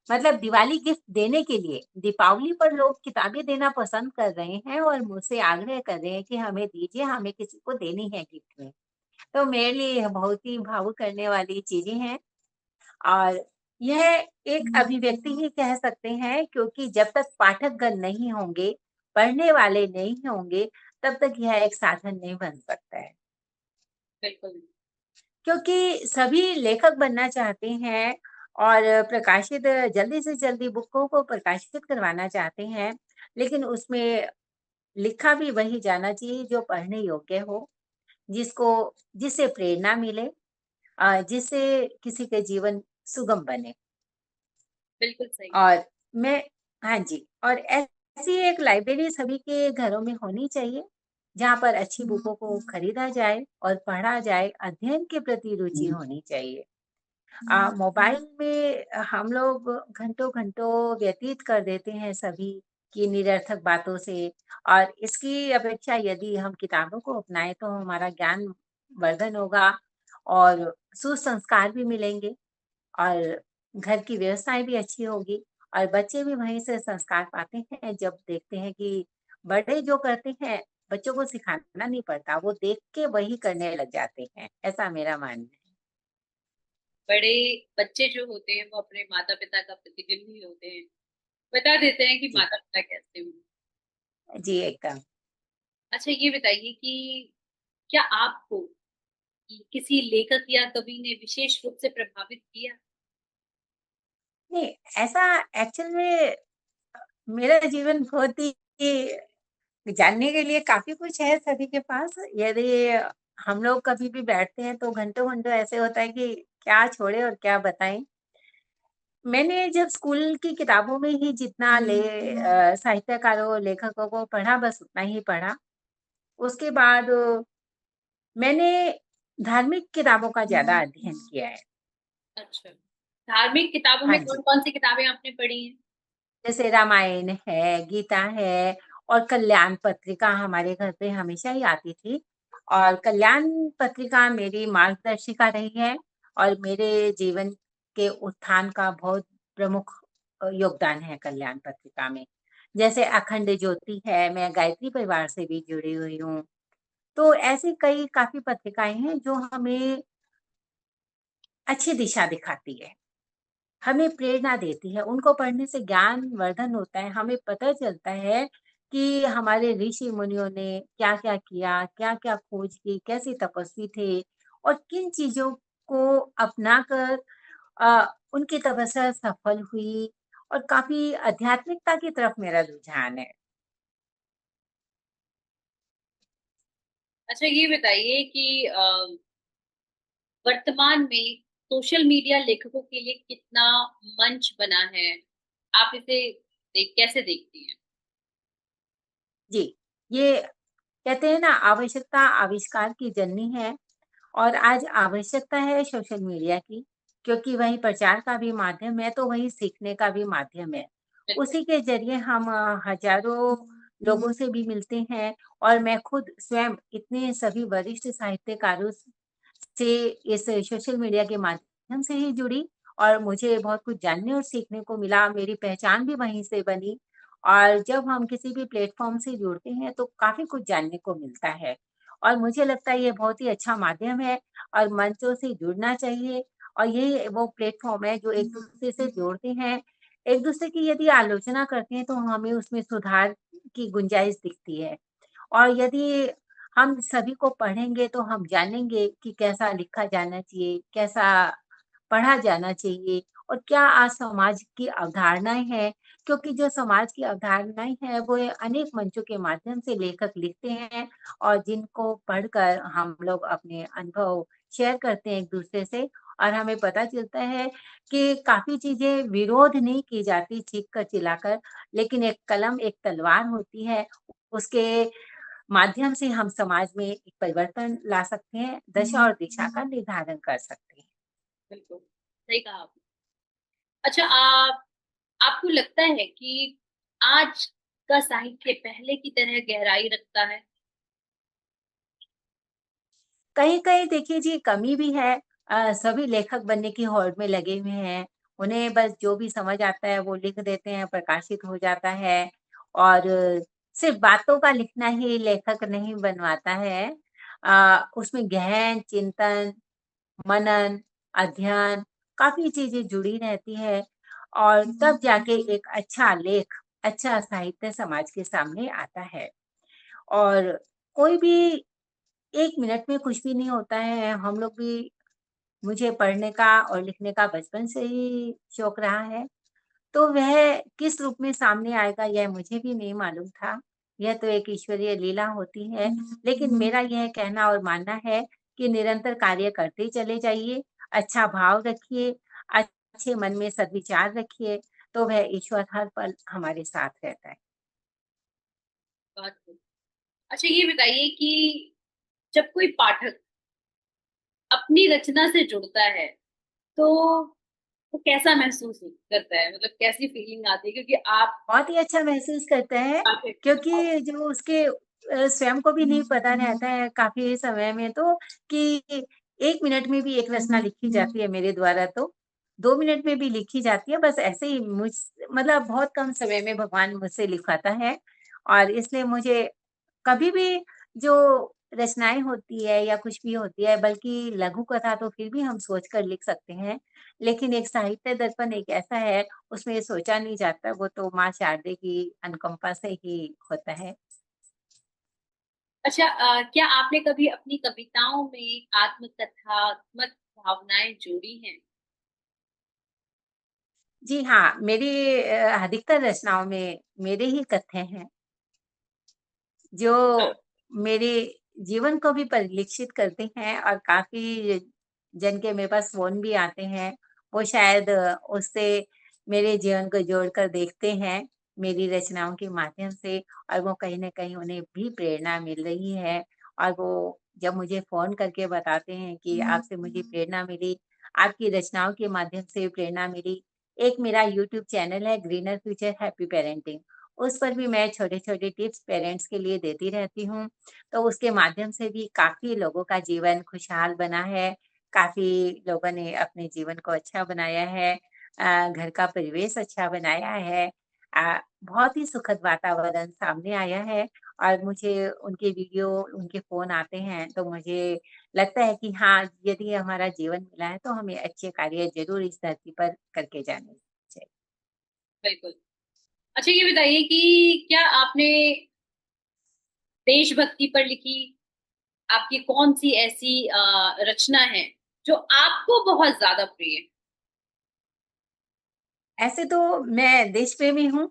मतलब दिवाली गिफ्ट देने के लिए दीपावली पर लोग किताबें देना पसंद कर रहे हैं और मुझसे आग्रह कर रहे हैं कि हमें दीजिए, हमें किसी को देनी है गिफ्ट में। तो मेरे लिए यह बहुत ही भावुक करने वाली चीज़ें हैं और यह एक अभिव्यक्ति ही कह सकते हैं क्योंकि जब तक पाठकगण नहीं होंगे, पढ़ने वाले नहीं होंगे, तब तक यह एक साधन नहीं बन सकता है। बिल्कुल। क्योंकि सभी लेखक बनना चाहते हैं और प्रकाशित जल्दी से जल्दी बुकों को प्रकाशित करवाना चाहते हैं, लेकिन उसमें लिखा भी वही जाना चाहिए जो पढ़ने योग्य हो, जिसको जिससे प्रेरणा मिले जिससे किसी के जीवन सुगम बने। बिल्कुल सही। और मैं हाँ जी, और ऐसी एक लाइब्रेरी सभी के घरों में होनी चाहिए, जहाँ पर अच्छी बुकों को खरीदा जाए और पढ़ा जाए, अध्ययन के प्रति रुचि होनी चाहिए। मोबाइल में हम लोग घंटों-घंटों व्यतीत कर देते हैं सभी की निरर्थक बातों से और इसकी अपेक्षा यदि हम किताबों को अपनाएँ तो हमारा ज्ञान वर्धन होगा और सुसंस्कार भी मिलेंगे और घर की व्यवस्थाएँ भी अच्छी होगी और बच्चे भी वहीं से संस्कार पाते हैं जब देखते हैं कि बड़े जो करते हैं, बच्चों को सिखाना नहीं पड़ता, वो देख के वही करने लग जाते हैं, ऐसा मेरा मानना है। बड़े बच्चे जो होते हैं वो अपने माता पिता का प्रतिबिंब ही होते हैं, बता देते हैं कि जी, माता पिता कैसे हुए। जी एकदम। अच्छा ये बताइए कि क्या आपको किसी लेखक या कवि ने विशेष रूप से प्रभावित किया? नहीं, ऐसा एक्चुअल में मेरा जीवन बहुत ही जानने के लिए काफ़ी कुछ है सभी के पास। यदि हम लोग कभी भी बैठते हैं तो घंटों-घंटों ऐसे होता है कि क्या छोड़े और क्या बताएँ। मैंने जब स्कूल की किताबों में ही जितना साहित्यकारों, लेखकों को पढ़ा बस उतना ही पढ़ा। उसके बाद मैंने धार्मिक किताबों का ज़्यादा अध्ययन किया है। अच्छा, धार्मिक किताबों हाँ में जी। कौन-कौन सी किताबें आपने पढ़ी हैं? जैसे रामायण है, गीता है और कल्याण पत्रिका हमारे घर पे हमेशा ही आती थी और कल्याण पत्रिका मेरी मार्गदर्शिका रही है और मेरे जीवन के उत्थान का बहुत प्रमुख योगदान है कल्याण पत्रिका में। जैसे अखंड ज्योति है, मैं गायत्री परिवार से भी जुड़ी हुई हूँ। तो ऐसी कई काफ़ी पत्रिकाएँ हैं जो हमें अच्छी दिशा दिखाती है। हमें प्रेरणा देती है। उनको पढ़ने से ज्ञानवर्धन होता है, हमें पता चलता है कि हमारे ऋषि-मुनियों ने क्या-क्या किया, क्या-क्या खोज की, कैसे तपस्वी थे और किन चीज़ों को अपनाकर उनकी तपस्या सफल हुई और काफ़ी आध्यात्मिकता की तरफ मेरा रुझान है। अच्छा ये बताइए कि वर्तमान में सोशल मीडिया लेखकों के लिए कितना मंच बना है? आप इसे कैसे देखती हैं? जी, ये कहते हैं ना आवश्यकता आविष्कार की जननी है और आज आवश्यकता है सोशल मीडिया की, क्योंकि वही प्रचार का भी माध्यम है, तो वही सीखने का भी माध्यम है। बिल्कुल। उसी के ज़रिए हम हज़ारों लोगों से भी मिलते हैं और मैं खुद स्वयं इतने सभी वरिष्ठ साहित्यकारों से इस सोशल मीडिया के माध्यम से ही जुड़ी और मुझे बहुत कुछ जानने और सीखने को मिला। मेरी पहचान भी वहीं से बनी और जब हम किसी भी प्लेटफ़ॉर्म से जुड़ते हैं, तो काफ़ी कुछ जानने को मिलता है और मुझे लगता है ये बहुत ही अच्छा माध्यम है और मंचों से जुड़ना चाहिए और यही वो प्लेटफ़ॉर्म है जो एक-दूसरे से जोड़ते हैं। एक-दूसरे की यदि आलोचना करते हैं, तो हमें उसमें सुधार की गुंजाइश दिखती है। और यदि हम सभी को पढ़ेंगे तो हम जानेंगे कि कैसा लिखा जाना चाहिए, कैसा पढ़ा जाना चाहिए और क्या आज समाज की अवधारणाएँ हैं, क्योंकि जो समाज की अवधारणाएँ हैं, वो ये अनेक मंचों के माध्यम से लेखक लिखते हैं और जिनको पढ़कर हम लोग अपने अनुभव शेयर करते हैं एक-दूसरे से और हमें पता चलता है कि काफ़ी चीज़ें विरोध नहीं की जाती चीख कर चिल्लाकर, लेकिन एक कलम, एक तलवार होती है, उसके माध्यम से हम समाज में एक परिवर्तन ला सकते हैं, दशा और दिशा का निर्धारण कर सकते हैं। बिल्कुल, सही कहा आपने। अच्छा आपको लगता है कि आज का साहित्य पहले की तरह गहराई रखता है? कहीं-कहीं देखिए जी कमी भी है सभी लेखक बनने की होड़ में लगे हुए हैं। उन्हें बस जो भी समझ आता है वो लिख देते हैं, प्रकाशित हो जाता है और सिर्फ़ बातों का लिखना ही लेखक नहीं बनवाता है। उसमें गहन चिंतन मनन, अध्ययन, काफ़ी चीज़ें जुड़ी रहती है और तब जाके एक अच्छा लेख, अच्छा साहित्य समाज के सामने आता है। और कोई भी 1 मिनट में कुछ भी नहीं होता है, हम लोग भी मुझे पढ़ने का और लिखने का बचपन से ही शौक रहा है। तो वह किस रूप में सामने आएगा यह मुझे भी नहीं मालूम था। यह तो एक ईश्वरीय लीला होती है, लेकिन मेरा यह कहना और मानना है कि निरंतर कार्य करते चले जाइए, अच्छा भाव रखिए, अच्छे मन में सद्विचार रखिए, तो वह ईश्वर हर पल हमारे साथ रहता है। बहुत खूब। अच्छा ये बताइए कि जब कोई पाठक अपनी रचना से जुड़ता है, तो वो कैसा महसूस करता है? मतलब कैसी फीलिंग आती है? क्योंकि आप बहुत ही अच्छा महसूस करता है, क्योंकि जो उसके स्वयं को भी नहीं पता रहता है काफ़ी समय में तो कि 1 मिनट में भी एक रचना लिखी जाती है मेरे द्वारा तो, 2 मिनट में भी लिखी जाती है, बस ऐसे ही मतलब बहुत कम समय में भगवान मुझसे लिखवाता है और इसलिए मुझे कभी भी जो रचनाएँ होती है या कुछ भी होती है, बल्कि लघु कथा तो फिर भी हम सोच कर लिख सकते हैं, लेकिन एक साहित्य दर्पण एक ऐसा है उसमें सोचा नहीं जाता, वो तो माँ शारदे की अनुकंपा से ही होता है। अच्छा क्या आपने कभी अपनी कविताओं में आत्मकथात्मक भावनाएँ जोड़ी हैं? जी हाँ, मेरी अधिकतर रचनाओं में मेरे ही कथ्य हैं, जो मेरे जीवन को भी परिलक्षित करते हैं और काफ़ी जन के मेरे पास फ़ोन भी आते हैं, वो शायद उससे मेरे जीवन को जोड़कर देखते हैं, मेरी रचनाओं के माध्यम से और वो कहीं न कहीं उन्हें भी प्रेरणा मिल रही है और वो जब मुझे फ़ोन करके बताते हैं कि आपसे मुझे प्रेरणा मिली, आपकी रचनाओं के माध्यम से प्रेरणा मिली। एक मेरा यूट्यूब चैनल है ग्रीनर फ्यूचर हैप्पी पेरेंटिंग, उस पर भी मैं छोटे-छोटे टिप्स पेरेंट्स के लिए देती रहती हूँ। तो उसके माध्यम से भी काफ़ी लोगों का जीवन खुशहाल बना है, काफ़ी लोगों ने अपने जीवन को अच्छा बनाया है घर का परिवेश अच्छा बनाया है बहुत ही सुखद वातावरण सामने आया है और मुझे उनके वीडियो, उनके फ़ोन आते हैं, तो मुझे लगता है कि हाँ, यदि हमारा जीवन मिला है, तो हमें अच्छे कार्य ज़रूर इस धरती पर करके जाने चाहिए। बिल्कुल। अच्छा ये बताइए कि क्या आपने देशभक्ति पर लिखी आपकी कौन-सी ऐसी रचना है, जो आपको बहुत ज़्यादा प्रिय है? ऐसे तो मैं देश प्रेमी हूँ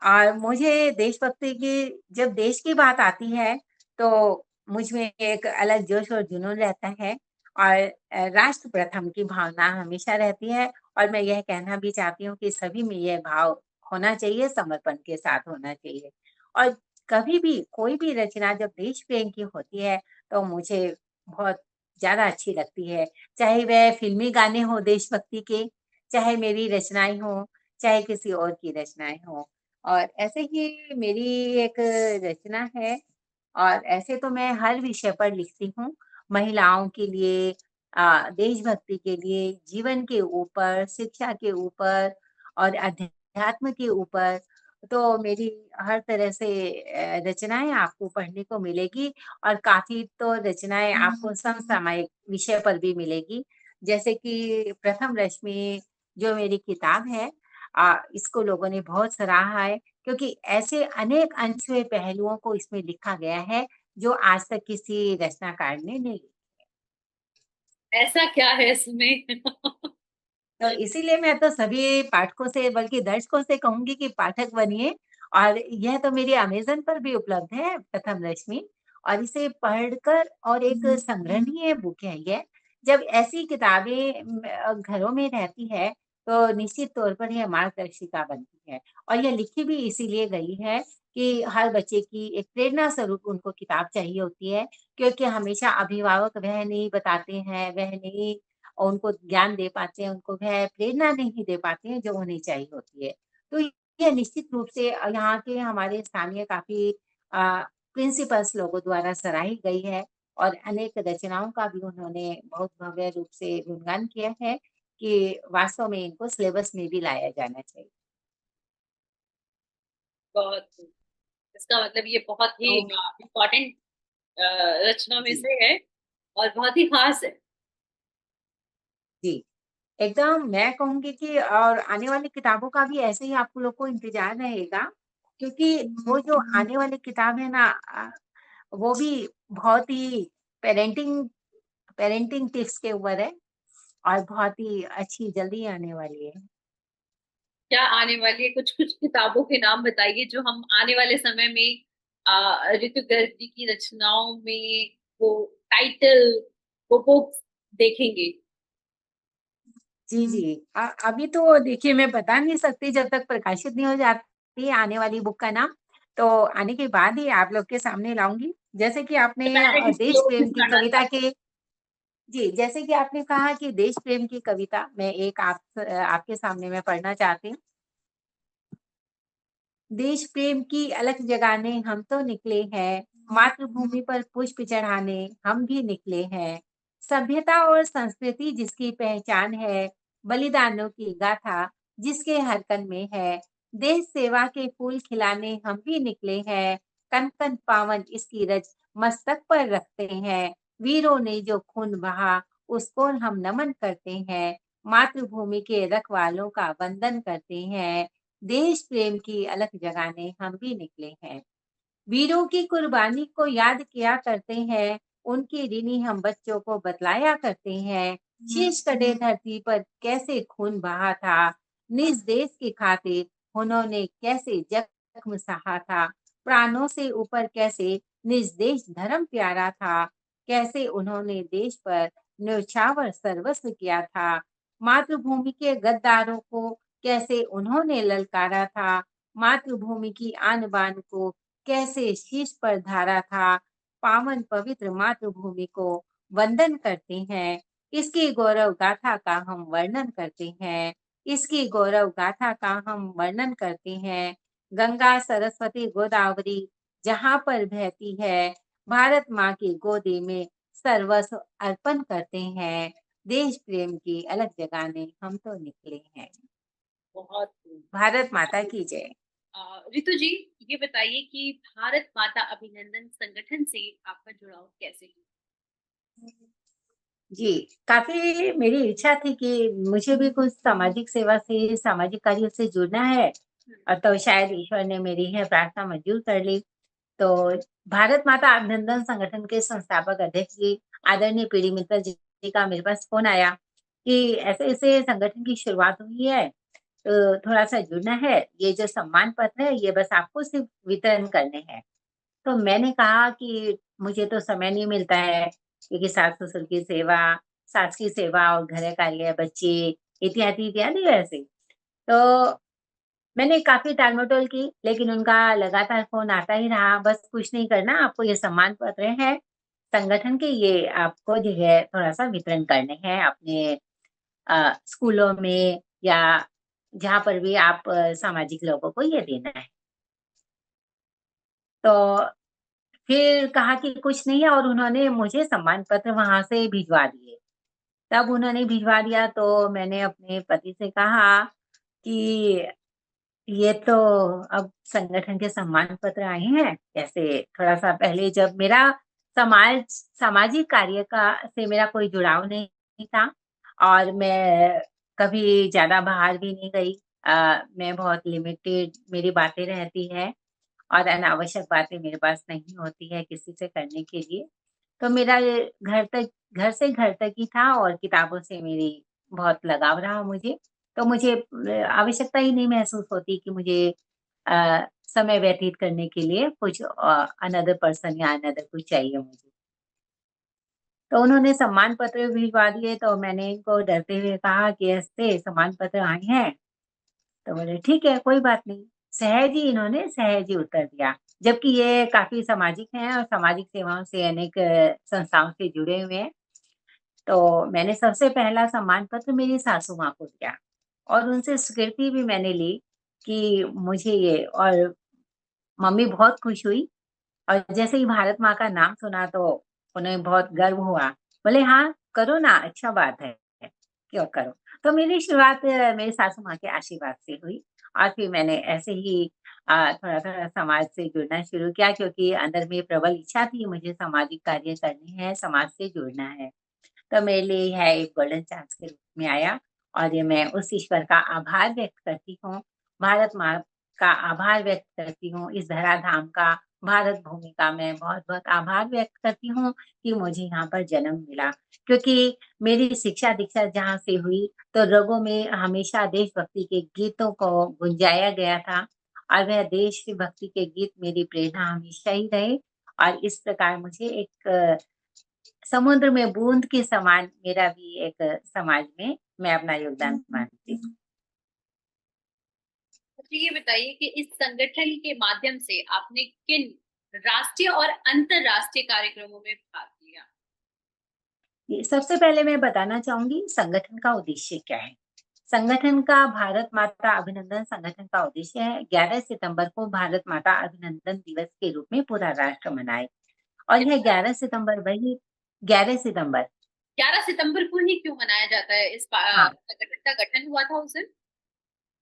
और मुझे देशभक्ति की जब देश की बात आती है, तो मुझ में एक अलग जोश और जुनून रहता है और राष्ट्र प्रथम की भावना हमेशा रहती है और मैं यह कहना भी चाहती हूँ कि सभी में यह भाव होना चाहिए, समर्पण के साथ होना चाहिए। और कभी भी कोई भी रचना जब देश प्रेम की होती है, तो मुझे बहुत ज़्यादा अच्छी लगती है। चाहे वह फ़िल्मी गाने हों देशभक्ति के, चाहे मेरी रचनाएँ हों, चाहे किसी और की रचनाएँ हों। और ऐसे ही मेरी एक रचना है और ऐसे तो मैं हर विषय पर लिखती हूँ, महिलाओं के लिए देशभक्ति के लिए, जीवन के ऊपर, शिक्षा के ऊपर और अध्यात्म के ऊपर। तो मेरी हर तरह से रचनाएँ आपको पढ़ने को मिलेगी और काफ़ी तो रचनाएँ आपको समसामयिक विषय पर भी मिलेगी। जैसे कि प्रथम रश्मि जो मेरी किताब है इसको लोगों ने बहुत सराहा है क्योंकि ऐसे अनेक अनछुए पहलुओं को इसमें लिखा गया है, जो आज तक किसी रचनाकार ने नहीं। ऐसा क्या है इसमें? तो इसीलिए मैं तो सभी पाठकों से बल्कि दर्शकों से कहूँगी कि पाठक बनिए और यह तो मेरी अमेज़न पर भी उपलब्ध है प्रथम रश्मि और इसे पढ़कर और एक संग्रहणीय बुक है ये। जब ऐसी किताबें घरों में रहती है, तो निश्चित तौर पर यह मार्गदर्शिका बनती है और यह लिखी भी इसीलिए गई है कि हर बच्चे की एक प्रेरणा स्वरूप उनको किताब चाहिए होती है, क्योंकि हमेशा अभिभावक वह नहीं बताते हैं, वह नहीं उनको ज्ञान दे पाते हैं, उनको वह प्रेरणा नहीं दे पाते हैं जो उन्हें चाहिए होती है। तो ये निश्चित रूप से यहाँ के हमारे स्थानीय काफ़ी अ, प्रिंसिपल्स लोगों द्वारा सराही गई है और अनेक रचनाओं का भी उन्होंने बहुत भव्य रूप से गुणगान किया है कि वास्तव में इनको सिलेबस में भी लाया जाना चाहिए। बहुत खूब। इसका मतलब ये बहुत ही तो इम्पोर्टेंट रचना में जी, से है और बहुत ही खास है। जी। एकदम मैं कहूँगी कि और आने वाली किताबों का भी ऐसे ही आप लोग को इंतज़ार रहेगा, क्योंकि वो जो आने वाली किताब है ना वो भी बहुत ही पेरेंटिंग पेरेंटिंग टिप्स के ऊपर है और बहुत ही अच्छी जल्दी आने वाली है। क्या आने वाली है? कुछ-कुछ किताबों के नाम बताइए जो हम आने वाले समय में ऋतु गर्ग जी की रचनाओं में वो टाइटल, वो बुक्स देखेंगे। जी, जी। अभी तो देखिए मैं बता नहीं सकती जब तक प्रकाशित नहीं हो जाती है आने वाली बुक का नाम, तो आने के बाद ही आप लोग के सामने लाऊँगी। जैसे कि आपने पहले देश डिस्क्लोज प्रेम नहीं की करना कविता चाहते। के जी, जैसे कि आपने कहा कि देश प्रेम की कविता मैं एक आपके सामने मैं पढ़ना चाहती हूँ। देश प्रेम की अलख जगाने हम तो निकले हैं, मातृभूमि पर पुष्प चढ़ाने हम भी निकले हैं। सभ्यता और संस्कृति जिसकी पहचान है, बलिदानों की गाथा जिसके हर कण में है। देश सेवा के फूल खिलाने हम भी निकले हैं, कन-कन पावन इसकी रज मस्तक पर रखते हैं। वीरों ने जो खून बहा, उसको हम नमन करते हैं। मातृभूमि के रखवालों का वंदन करते हैं। देश प्रेम की अलख जगाने हम भी निकले हैं। वीरों की कुर्बानी को याद किया करते हैं, उनकी ऋणी हम बच्चों को बतलाया करते हैं। शीश कटे धरती पर कैसे खून बहा था, निज देश की खातिर उन्होंने कैसे जख्म सहा था। प्राणों से ऊपर कैसे निज देश धर्म प्यारा था, कैसे उन्होंने देश पर न्यौछावर सर्वस्व किया था। मातृभूमि के गद्दारों को कैसे उन्होंने ललकारा था, मातृभूमि की आन बान को कैसे शीश पर धारा था, पावन पवित्र मातृभूमि को वंदन करते हैं। इसकी गौरव गाथा का हम वर्णन करते हैं। इसकी गौरव गाथा का हम वर्णन करते हैं। गंगा सरस्वती गोदावरी जहाँ पर बहती है, भारत माँ की गोदी में सर्वस्व अर्पण करते हैं। देश प्रेम की अलख जगाने हम तो निकले हैं। बहुत खूब। भारत माता की जय। रितु जी, ये बताइए कि भारत माता अभिनंदन संगठन से आपका जुड़ाव कैसे हुआ? जी, काफ़ी मेरी इच्छा थी कि मुझे भी कुछ सामाजिक सेवा से, सामाजिक कार्यों से जुड़ना है तो शायद ईश्वर ने मेरी यह प्रार्थना मंजूर कर ली। तो भारत माता अभिनंदन संगठन के संस्थापक अध्यक्ष जी, आदरणीय पीडी मित्तल जी का मेरे पास फ़ोन आया कि ऐसे-ऐसे संगठन की शुरुआत हुई है, तो थोड़ा-सा जुड़ना है। ये जो सम्मान पत्र है, ये बस आपको सिर्फ़ वितरण करने हैं। तो मैंने कहा कि मुझे तो समय नहीं मिलता है क्योंकि सास-ससुर की सेवा, सास की सेवा और घर कार्य, बच्चे इत्यादि, इत्यादि ऐसे। तो मैंने काफ़ी टाल-मटोल की, लेकिन उनका लगातार फ़ोन आता ही रहा, "बस कुछ नहीं करना, आपको ये सम्मान पत्र है संगठन के, ये आपको जो है थोड़ा-सा वितरण करने हैं अपने स्कूलों में या जहाँ पर भी आप सामाजिक लोगों को ये देना है।" तो फिर कहा कि कुछ नहीं है और उन्होंने मुझे सम्मान पत्र वहाँ से भिजवा दिए। तब उन्होंने भिजवा दिया तो मैंने अपने पति से कहा कि ये तो अब संगठन के सम्मान पत्र आए हैं, ऐसे थोड़ा-सा पहले जब मेरा सामाजिक कार्य का से मेरा कोई जुड़ाव नहीं था और मैं कभी ज़्यादा बाहर भी नहीं गई। मैं बहुत लिमिटेड मेरी बातें रहती हैं और अनावश्यक बातें मेरे पास नहीं होती है किसी से करने के लिए। तो मेरा ये घर से घर तक ही था और किताबों से मेरी बहुत लगाव रहा मुझे। तो मुझे आवश्यकता ही नहीं महसूस होती कि मुझे समय व्यतीत करने के लिए कुछ अनदर पर्सन या अनदर कुछ चाहिए मुझे। तो उन्होंने सम्मान पत्र भिजवा दिए तो मैंने इनको डरते हुए कहा कि ऐसे सम्मान पत्र आए हैं। तो बोले ठीक है, कोई बात नहीं। सहज ही इन्होंने सहज ही उत्तर दिया। जबकि ये काफ़ी सामाजिक हैं और सामाजिक सेवाओं से अनेक संस्थाओं से जुड़े हुए हैं। तो मैंने सबसे पहला सम्मान पत्र मेरी सासू माँ को दिया और उनसे स्वीकृति भी मैंने ली कि मुझे ये और मम्मी बहुत खुश हुई और जैसे ही भारत माँ का नाम सुना तो उन्हें बहुत गर्व हुआ। बोले हाँ, करो ना अच्छा बात है, क्यों करो। तो मेरी शुरुआत मेरी सासू माँ के आशीर्वाद से हुई और फिर मैंने ऐसे ही थोड़ा-थोड़ा समाज से जुड़ना शुरू किया क्योंकि अंदर में प्रबल इच्छा थी मुझे सामाजिक कार्य करने हैं, समाज से जुड़ना है। तो मेरे लिए यह एक गोल्डन चांस के रूप में आया और ये मैं उस ईश्वर का आभार व्यक्त करती हूँ, भारत माँ का आभार व्यक्त करती हूँ, इस धराधाम का, भारत भूमि का मैं बहुत-बहुत आभार व्यक्त करती हूँ कि मुझे यहाँ पर जन्म मिला। क्योंकि मेरी शिक्षा-दीक्षा जहाँ से हुई, तो रगों में हमेशा देशभक्ति के गीतों को गुंजाया गया था और वह देशभक्ति के गीत मेरी प्रेरणा हमेशा ही रहे और इस प्रकार मुझे एक समुद्र में बूँद के समान मेरा भी एक समाज में मैं अपना योगदान मानती हूँ। मुझे ये बताइए कि इस संगठन के माध्यम से आपने किन राष्ट्रीय और अंतर्राष्ट्रीय कार्यक्रमों में भाग लिया? सबसे पहले मैं बताना चाहूँगी संगठन का उद्देश्य क्या है? संगठन का भारत माता अभिनंदन संगठन का उद्देश्य है 11 सितंबर को भारत माता अभिनंदन दिवस के रूप में पूरा राष्ट्र मनाए और यह 11 सितंबर वही 11 सितंबर 11 सितंबर को ही क्यों मनाया जाता है? हाँ। संगठन का गठन हुआ था उस दिन?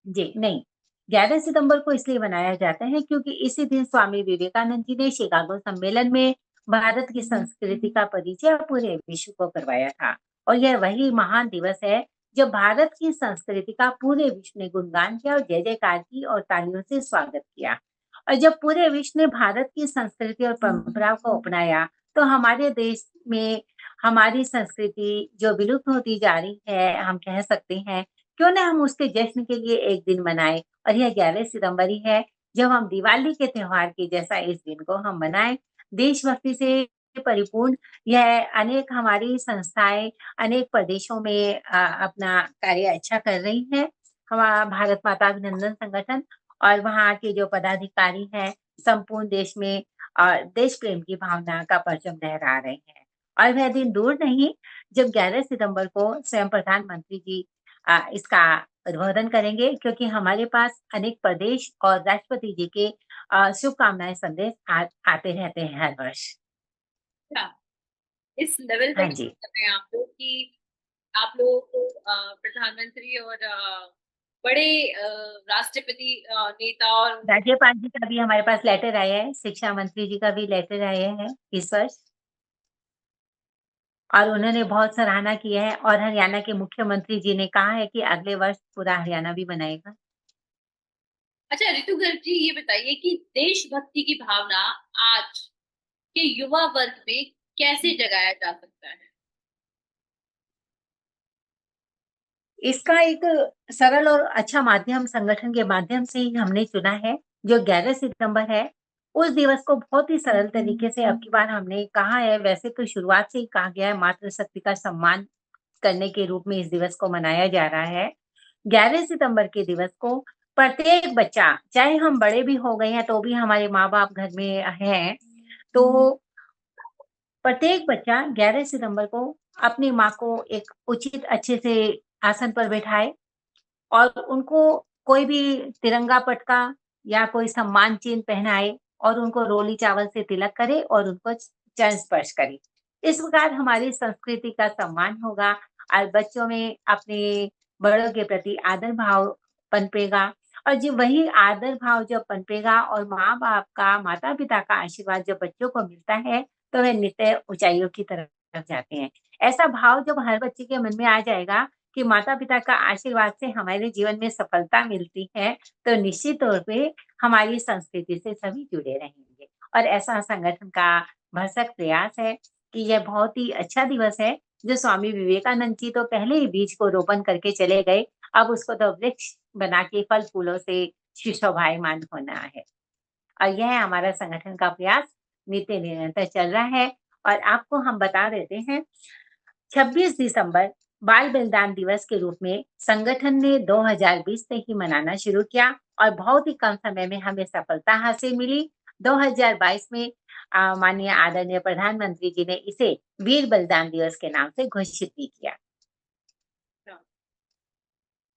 जी, नहीं। 11 सितंबर को इसलिए मनाया जाता है क्योंकि इसी दिन स्वामी विवेकानंद जी ने शिकागो सम्मेलन में भारत की संस्कृति का परिचय पूरे विश्व को करवाया था और यह वही महान दिवस है जब भारत की संस्कृति का पूरे विश्व ने गुणगान किया और जय-जयकार की और तालियों से स्वागत किया। और जब पूरे विश्व ने भारत की संस्कृति और परंपराओं को अपनाया, तो हमारे देश में हमारी संस्कृति जो विलुप्त होती जा रही है, हम कह सकते हैं क्यों ना हम उसके जश्न के लिए एक दिन मनाएँ और यह 11 सितंबर ही है, जब हम दिवाली के त्योहार के जैसा इस दिन को हम मनाएँ। देशभक्ति से परिपूर्ण यह अनेक हमारी संस्थाएँ अनेक प्रदेशों में अपना कार्य अच्छा कर रही हैं। हमारा भारत माता अभिनंदन संगठन और वहाँ के जो पदाधिकारी हैं, संपूर्ण देश में देश प्रेम की भावना का परचम लहरा रहे हैं। और वह दिन दूर नहीं, जब 11 सितंबर को स्वयं प्रधानमंत्री जी इसका उद्बोधन करेंगे क्योंकि हमारे पास अनेक प्रदेश और राष्ट्रपति जी के शुभकामनाएँ संदेश आते रहते हैं हर वर्ष। अच्छा, इस लेवल हाँ तक जी। कर रहे हैं आप लोग कि आप लोगों को प्रधानमंत्री और बड़े राष्ट्रपति नेता और राज्यपाल जी का भी हमारे पास लेटर आया है, शिक्षा मंत्री जी का भी लेटर आया है इस वर्ष, और उन्होंने बहुत सराहना की है, और हरियाणा के मुख्यमंत्री जी ने कहा है कि अगले वर्ष पूरा हरियाणा भी मनाएगा। अच्छा ऋतु गर्ग जी, ये बताइए कि देशभक्ति की भावना आज के युवा वर्ग में कैसे जगाया जा सकता है? इसका एक सरल और अच्छा माध्यम संगठन के माध्यम से ही हमने चुना है, जो 11 सितंबर है। उस दिवस को बहुत ही सरल तरीके से अब की बार हमने कहा है, वैसे तो शुरुआत से ही कहा गया है, मातृशक्ति का सम्मान करने के रूप में इस दिवस को मनाया जा रहा है। 11 सितंबर के दिवस को प्रत्येक बच्चा, चाहे हम बड़े भी हो गए हैं तो भी हमारे माँ-बाप घर में हैं, तो प्रत्येक बच्चा 11 सितंबर को अपनी माँ को एक उचित अच्छे से आसन पर बैठाए, और उनको कोई भी तिरंगा पटका या कोई सम्मान चिन्ह पहनाए, और उनको रोली चावल से तिलक करे और उनको चरण स्पर्श करे। इस प्रकार हमारी संस्कृति का सम्मान होगा, और बच्चों में अपने बड़ों के प्रति आदर भाव पनपेगा, और जब वही आदर भाव जब पनपेगा और माँ-बाप का, माता-पिता का आशीर्वाद जब बच्चों को मिलता है, तो वे नित्य ऊँचाइयों की तरफ जाते हैं। ऐसा भाव जब हर बच्चे के मन में आ जाएगा कि माता-पिता का आशीर्वाद से हमारे जीवन में सफलता मिलती है, तो निश्चित तौर पे हमारी संस्कृति से सभी जुड़े रहेंगे। और ऐसा संगठन का भरसक प्रयास है कि यह बहुत ही अच्छा दिवस है, जो स्वामी विवेकानंद जी तो पहले ही बीज को रोपण करके चले गए, अब उसको तो वृक्ष बना के फल-फूलों से सुशोभायमान होना है। और यह हमारा संगठन का प्रयास नित्य निरंतर चल रहा है। और आपको हम बता देते हैं, 26 दिसंबर बाल बलिदान दिवस के रूप में संगठन ने 2020 से ही मनाना शुरू किया, और बहुत ही कम समय में हमें सफलता हासिल मिली। 2022 में माननीय आदरणीय प्रधानमंत्री जी ने इसे वीर बलिदान दिवस के नाम से घोषित भी किया।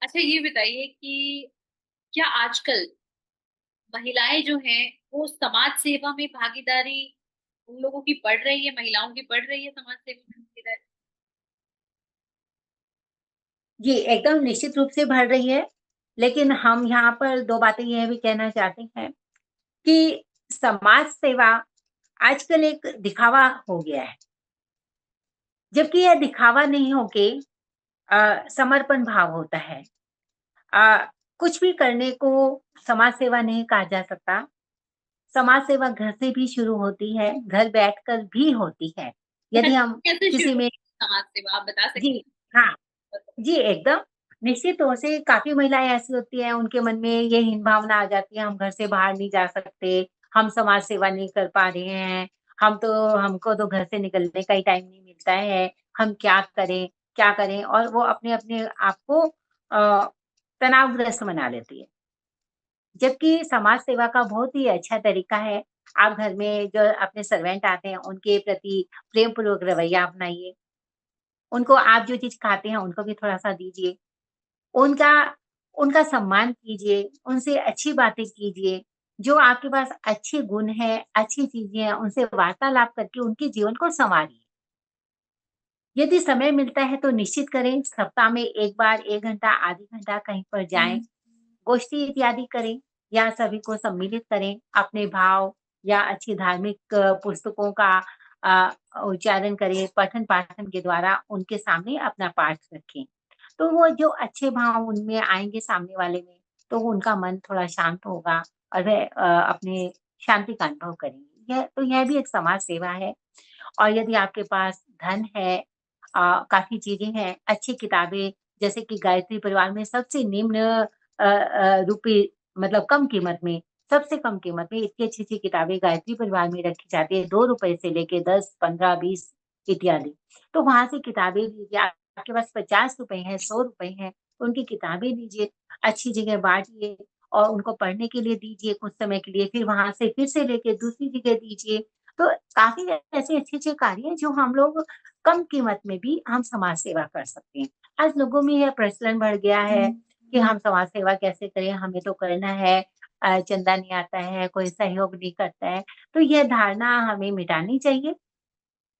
अच्छा ये बताइए कि क्या आजकल महिलाएं जो हैं वो समाज सेवा में भागीदारी उन लोगों की बढ़ रही है, महिलाओं की बढ़ रही है समाज सेवा में भागीदारी? जी, एकदम निश्चित रूप से बढ़ रही है, लेकिन हम यहाँ पर 2 बातें यह भी कहना चाहते हैं कि समाज सेवा आजकल एक दिखावा हो गया है, जबकि यह दिखावा नहीं होके समर्पण भाव होता है। अ, कुछ भी करने को समाज सेवा नहीं कहा जा सकता। समाज सेवा घर से भी शुरू होती है, घर बैठकर भी होती है। घर यदि हम कैसे किसी शुरू में, होती है समाज सेवा, आप बता जी, सकती हाँ। हैं? जी, एकदम। निश्चित तौर से काफ़ी महिलाएँ ऐसी होती हैं, उनके मन में ये हीन भावना आ जाती है, हम घर से बाहर नहीं जा सकते, हम समाज सेवा नहीं कर पा रहे हैं, हमको तो घर से निकलने का ही टाइम नहीं मिलता है, हम क्या करें, क्या करें? और वो अपने आप को तनावग्रस्त बना लेती है। जबकि समाज सेवा का बहुत ही अच्छा तरीका है, आप घर में जो अपने सर्वेंट आते हैं, उनके प्रति प्रेमपूर्वक रवैया अपनाइए। उनको आप जो चीज़ खाते हैं, उनको भी थोड़ा-सा दीजिए। उनका उनका सम्मान कीजिए, उनसे अच्छी बातें कीजिए, जो आपके पास अच्छे गुण हैं, अच्छी चीज़ें हैं, उनसे वार्तालाप करके उनके जीवन को सँवारिए। यदि समय मिलता है तो निश्चित करें, सप्ताह में 1 बार 1 घंटा, आधी घंटा कहीं पर जाएँ, गोष्ठी इत्यादि करें, या सभी को सम्मिलित करें, अपने भाव या अच्छी धार्मिक पुस्तकों का उच्चारण करें, पठन-पाठन के द्वारा उनके सामने अपना पाठ रखें। तो वो जो अच्छे भाव उनमें आएँगे सामने वाले में, तो उनका मन थोड़ा शांत होगा, और वह अपने शांति का अनुभव करेंगे। यह भी एक समाज सेवा है। और यदि आपके पास धन है, काफ़ी चीज़ें हैं, अच्छी किताबें, जैसे कि गायत्री परिवार में सबसे निम्न रुपए, मतलब कम कीमत में, सबसे कम कीमत में इतनी अच्छी-अच्छी किताबें गायत्री परिवार में रखी जाती है, ₹2 से लेके 10, 15, 20 इत्यादि। तो वहाँ से किताबें लीजिए, आपके पास ₹50 हैं, ₹100 हैं, उनकी किताबें लीजिए, अच्छी जगह बाँटिए, और उनको पढ़ने के लिए दीजिए कुछ समय के लिए, फिर वहाँ से फिर से लेके दूसरी जगह दीजिए। तो काफ़ी ऐसे अच्छे-अच्छे कार्य हैं, जो हम लोग कम कीमत में भी हम समाज सेवा कर सकते हैं। आज लोगों में यह प्रचलन बढ़ गया है कि हम समाज सेवा कैसे करें, हमें तो करना है, चंदा नहीं आता है, कोई सहयोग नहीं करता है। तो यह धारणा हमें मिटानी चाहिए।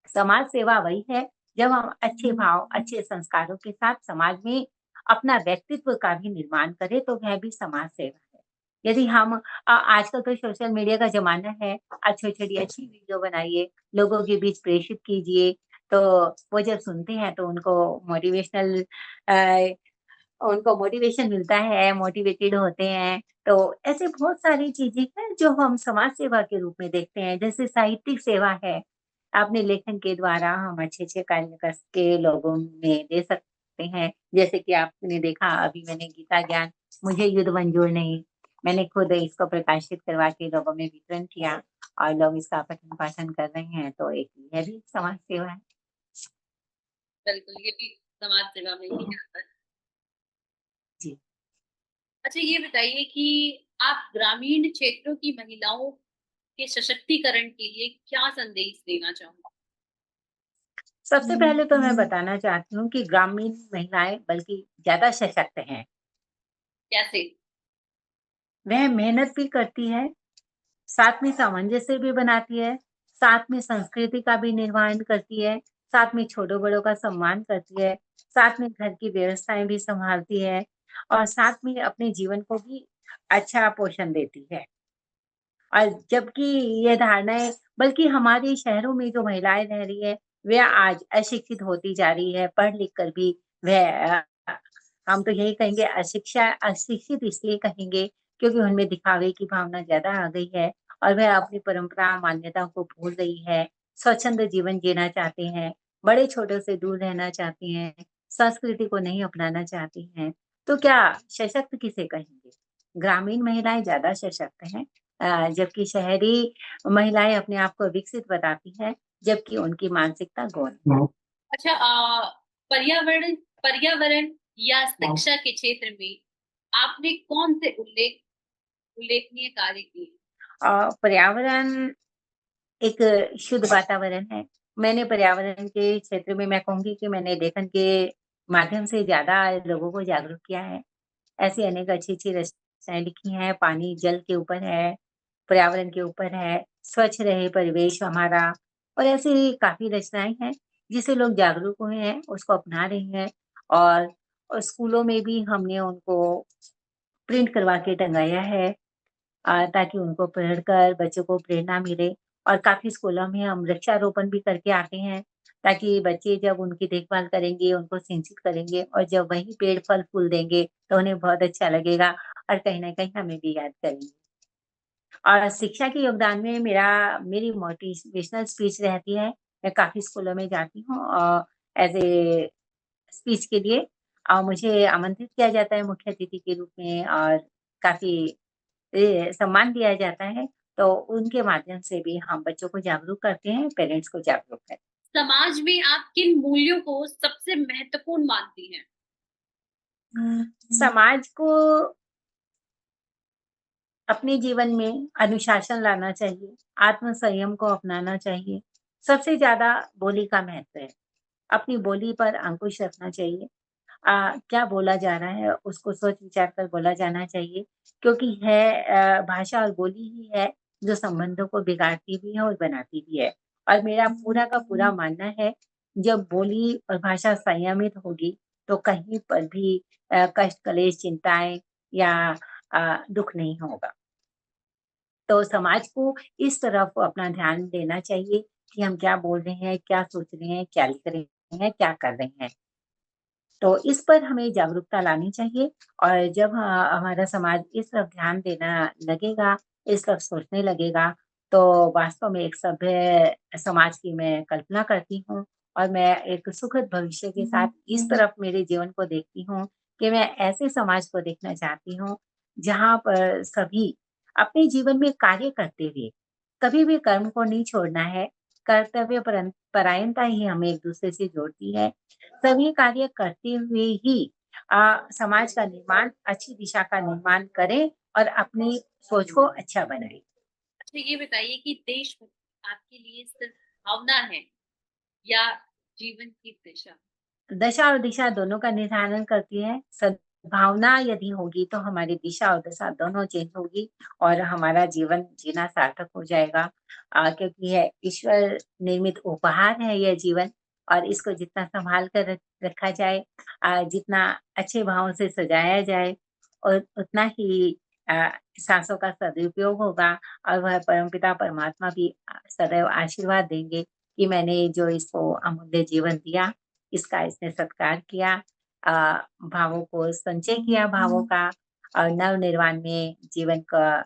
समाज सेवा वही है, जब हम अच्छे भाव, अच्छे संस्कारों के साथ समाज में अपना व्यक्तित्व का भी निर्माण करे तो वह भी समाज सेवा है। यदि हम आजकल तो सोशल मीडिया का ज़माना है, छोटी-छोटी अच्छी वीडियो बनाइए, लोगों के बीच प्रेषित कीजिए, तो वो जब सुनते हैं तो मोटिवेशनल अ, उनको मोटिवेशन मिलता है, मोटिवेटेड होते हैं। तो ऐसे बहुत सारी चीज़ें हैं जो हम समाज सेवा के रूप में देखते हैं, जैसे साहित्यिक सेवा है। अपने लेखन के द्वारा हम अच्छे-अच्छे कार्य करके लोगों में दे सकते हैं। जैसे कि आपने देखा अभी मैंने गीता ज्ञान मुझे युद्ध मंजूर नहीं, मैंने खुद इसको प्रकाशित करवा के लोगों में वितरण किया और लोग इसका पठन-पाठन कर रहे हैं, तो एक यह भी समाज सेवा है। बिल्कुल, ये भी समाज सेवा में ही आता है। जी। अच्छा ये बताइए कि आप ग्रामीण क्षेत्रों की महिलाओं के सशक्तिकरण के लिए क्या संदेश देना चाहोगे? सबसे पहले तो मैं बताना चाहती हूँ कि ग्रामीण महिलाएँ बल्कि ज़्यादा सशक्त हैं। कैसे? वह मेहनत भी करती है, साथ में सामंजस्य भी बनाती है, साथ में संस्कृति का भी निर्वहन करती है, साथ में छोटों-बड़ों का सम्मान करती है, साथ में घर की व्यवस्थाएँ भी सँभालती है और साथ में अपने जीवन को भी अच्छा पोषण देती है। और जबकि ये धारणाएँ बल्कि हमारे शहरों में जो महिलाएँ रह रही हैं, वह आज अशिक्षित होती जा रही है, पढ़ लिख कर भी वह हम तो यही कहेंगे अशिक्षित इसलिए कहेंगे क्योंकि उनमें दिखावे की भावना ज़्यादा आ गई है और वह अपनी परंपरा, मान्यताओं को भूल रही है, स्वच्छंद जीवन जीना चाहते हैं, बड़े-छोटों से दूर रहना चाहती हैं, संस्कृति को नहीं अपनाना चाहती हैं। तो क्या सशक्त किसे कहेंगे? ग्रामीण महिलाएँ ज़्यादा सशक्त हैं। जबकि शहरी महिलाएँ अपने आप को विकसित बताती हैं, जबकि उनकी मानसिकता गौण है। अच्छा पर्यावरण पर्यावरण या शिक्षा के क्षेत्र में आपने कौन से उल्लेखनीय कार्य किए? पर्यावरण एक शुद्ध वातावरण है। मैंने पर्यावरण के क्षेत्र में मैं कहूँगी कि मैंने लेखन के माध्यम से ज़्यादा लोगों को जागरूक किया है। ऐसी अनेक अच्छी-अच्छी रचनाएँ लिखी हैं, पानी, जल के ऊपर है, पर्यावरण के ऊपर है, स्वच्छ रहे परिवेश हमारा और ऐसी काफ़ी रचनाएँ हैं, जिससे लोग जागरूक हुए हैं, उसको अपना रहे हैं और स्कूलों में भी हमने उनको प्रिंट करवा के टँगाया है ताकि उनको पढ़कर बच्चों को प्रेरणा मिले और काफ़ी स्कूलों में हम वृक्षारोपण भी करके आते हैं, ताकि बच्चे जब उनकी देखभाल करेंगे, उनको सिंचित करेंगे और जब वही पेड़ फल-फूल देंगे, तो उन्हें बहुत अच्छा लगेगा और कहीं न कहीं हमें भी याद करेंगे। और शिक्षा के योगदान में मेरी मोटिवेशनल स्पीच रहती है। मैं काफ़ी स्कूलों में जाती हूँ एज़ ए स्पीच के लिए मुझे आमंत्रित किया जाता है मुख्य अतिथि के रूप में और काफ़ी सम्मान दिया जाता है, तो उनके माध्यम से भी हम बच्चों को जागरूक करते हैं, पेरेंट्स को जागरूक करते हैं। समाज में आप किन मूल्यों को सबसे महत्वपूर्ण मानती हैं? समाज को अपने जीवन में अनुशासन लाना चाहिए, आत्म संयम को अपनाना चाहिए। सबसे ज़्यादा बोली का महत्व है। अपनी बोली पर अंकुश रखना चाहिए। क्या बोला जा रहा है उसको सोच विचार कर बोला जाना चाहिए क्योंकि भाषा और बोली ही है जो संबंधों को बिगाड़ती भी है और बनाती भी है। और मेरा पूरा का पूरा मानना है जब बोली और भाषा संयमित होगी तो कहीं पर भी कष्ट, कलेश, चिंताएँ या दुःख नहीं होगा। तो समाज को इस तरफ अपना ध्यान देना चाहिए कि हम क्या बोल रहे हैं, क्या सोच रहे हैं, क्या लिख रहे हैं, क्या कर रहे हैं। तो इस पर हमें जागरूकता लानी चाहिए और जब हमारा समाज इस तरफ ध्यान देना लगेगा, इस तरफ सोचने लगेगा, तो वास्तव में एक सभ्य समाज की मैं कल्पना करती हूँ और मैं एक सुखद भविष्य के साथ इस तरफ मेरे जीवन को देखती हूँ कि मैं ऐसे समाज को देखना चाहती हूँ, जहाँ पर सभी अपने जीवन में कार्य करते हुए, कभी भी कर्म को नहीं छोड़ना है, कर्तव्य परायणता ही हमें एक-दूसरे से जोड़ती है। सभी कार्य करते हुए ही समाज का निर्माण, अच्छी दिशा का निर्माण करें और अपनी सोच को अच्छा बनाएँ। अच्छा ये बताइए कि देशभक्ति आपके लिए सिर्फ भावना है या जीवन की दिशा? दशा और दिशा दोनों का निर्धारण करती है। सद्भावना यदि होगी तो हमारी दिशा और दशा दोनों चेंज होगी और हमारा जीवन जीना सार्थक हो जाएगा क्योंकि यह ईश्वर निर्मित उपहार है यह जीवन और इसको जितना संभाल कर रखा जाए, जितना अच्छे भावों से सजाया जाए, और उतना ही सांसों का सदुपयोग होगा, और वह परमपिता परमात्मा भी सदैव आशीर्वाद देंगे कि मैंने जो इसको अमूल्य जीवन दिया, इसका इसने सत्कार किया, भावों को संचय किया, भावों का, और नव-निर्माण में जीवन का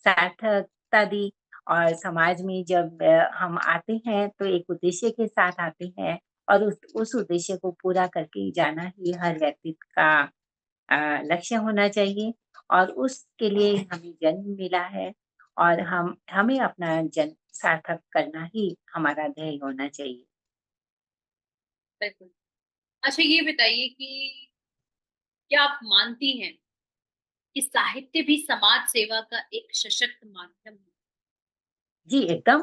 सार्थकता दी। और समाज में जब हम आते हैं तो एक उद्देश्य के साथ आते हैं, और उस उद्देश्य को पूरा करके जाना ही हर व्यक्ति का लक्ष्य होना चाहिए, और उसके लिए हमें जन्म मिला है, और हमें अपना जन्म सार्थक करना ही हमारा ध्येय होना चाहिए। बिल्कुल। अच्छा, ये बताइए कि क्या आप मानती हैं कि साहित्य भी समाज सेवा का एक सशक्त माध्यम है? जी, एकदम,